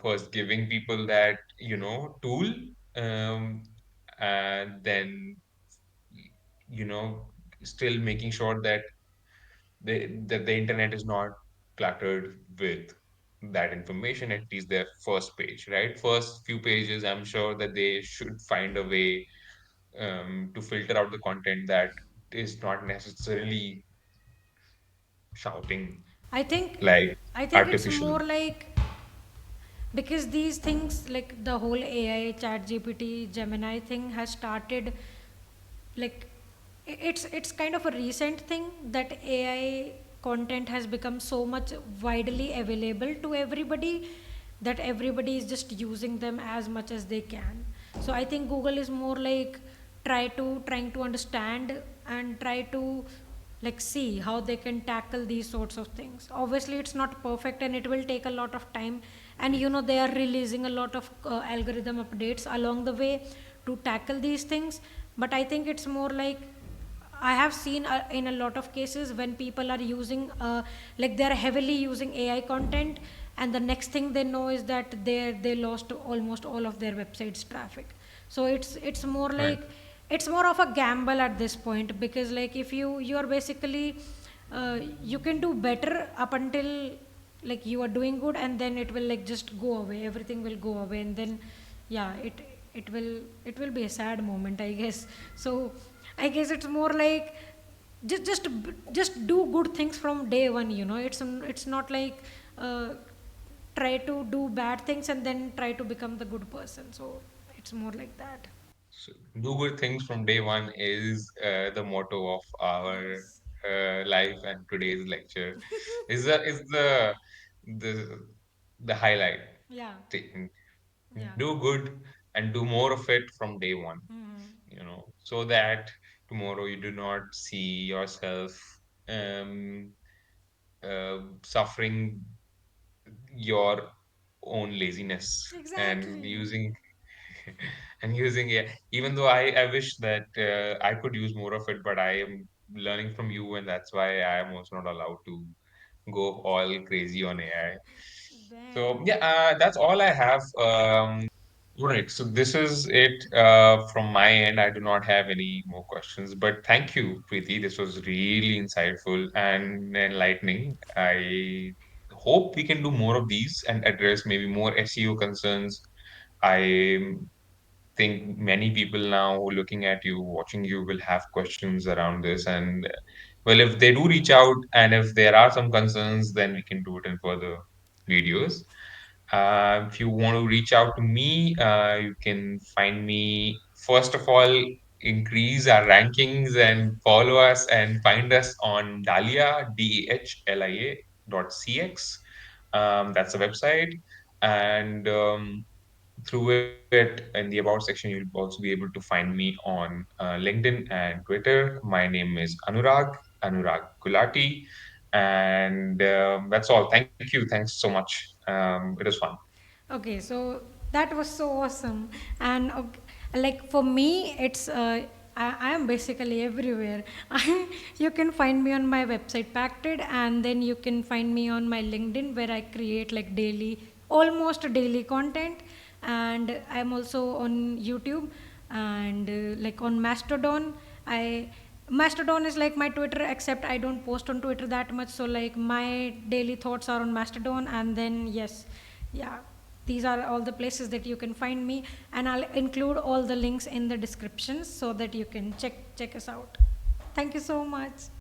first giving people that, tool, um, and then, you know, still making sure that the internet is not cluttered with that information, at least their first page, right? First few pages, I'm sure that they should find a way to filter out the content that is not necessarily shouting I think like I think it's artificial. more like, because these things like the whole AI, chat GPT, Gemini thing has started, like it's kind of a recent thing that AI content has become so much widely available to everybody that everybody is just using them as much as they can. So I think Google is more like trying to understand and try to like see how they can tackle these sorts of things. Obviously it's not perfect and it will take a lot of time, and they are releasing a lot of algorithm updates along the way to tackle these things. But I think it's more like, I have seen in a lot of cases when people are using like they are heavily using AI content, and the next thing they know is that they lost almost all of their website's traffic. So it's more Right. like, it's more of a gamble at this point, because like if you are basically you can do better up until like you are doing good, and then it will like just go away, everything will go away, and then yeah, it will be a sad moment, I guess. So I guess it's more like just do good things from day one. It's not like uh, try to do bad things and then try to become the good person. So it's more like that. So, do good things from day one is the motto of our Yes. life, and today's lecture is the the highlight Yeah. thing. Yeah. Do good and do more of it from day one, Mm-hmm. so that tomorrow you do not see yourself um, suffering your own laziness and Exactly. using and using it. Even though I wish that I could use more of it, but I am learning from you, and that's why I am also not allowed to go all crazy on AI. So Damn. yeah, that's all I have. Right. So this is it from my end. I do not have any more questions, but thank you, Preeti. This was really insightful and enlightening. I hope we can do more of these and address maybe more SEO concerns. I think many people now who are looking at you, watching you, will have questions around this. And well, if they do reach out and if there are some concerns, then we can do it in further videos. If you want to reach out to me, you can find me, first of all, increase our rankings and follow us and find us on Dahlia, DEHLIA.cx. That's the website. And through it in the About section, you'll also be able to find me on LinkedIn and Twitter. My name is Anurag, Anurag Gulati. And that's all. Thank you. Thanks so much. It was fun. Okay, so that was so awesome. And like for me, it's I am basically everywhere. You can find me on my website Pacted, and then you can find me on my LinkedIn where I create like daily, almost daily content, and I'm also on YouTube and like on Mastodon. I Mastodon is like my Twitter, except I don't post on Twitter that much. So like my daily thoughts are on Mastodon, and then yes, yeah, these are all the places that you can find me, and I'll include all the links in the descriptions so that you can check us out. Thank you so much.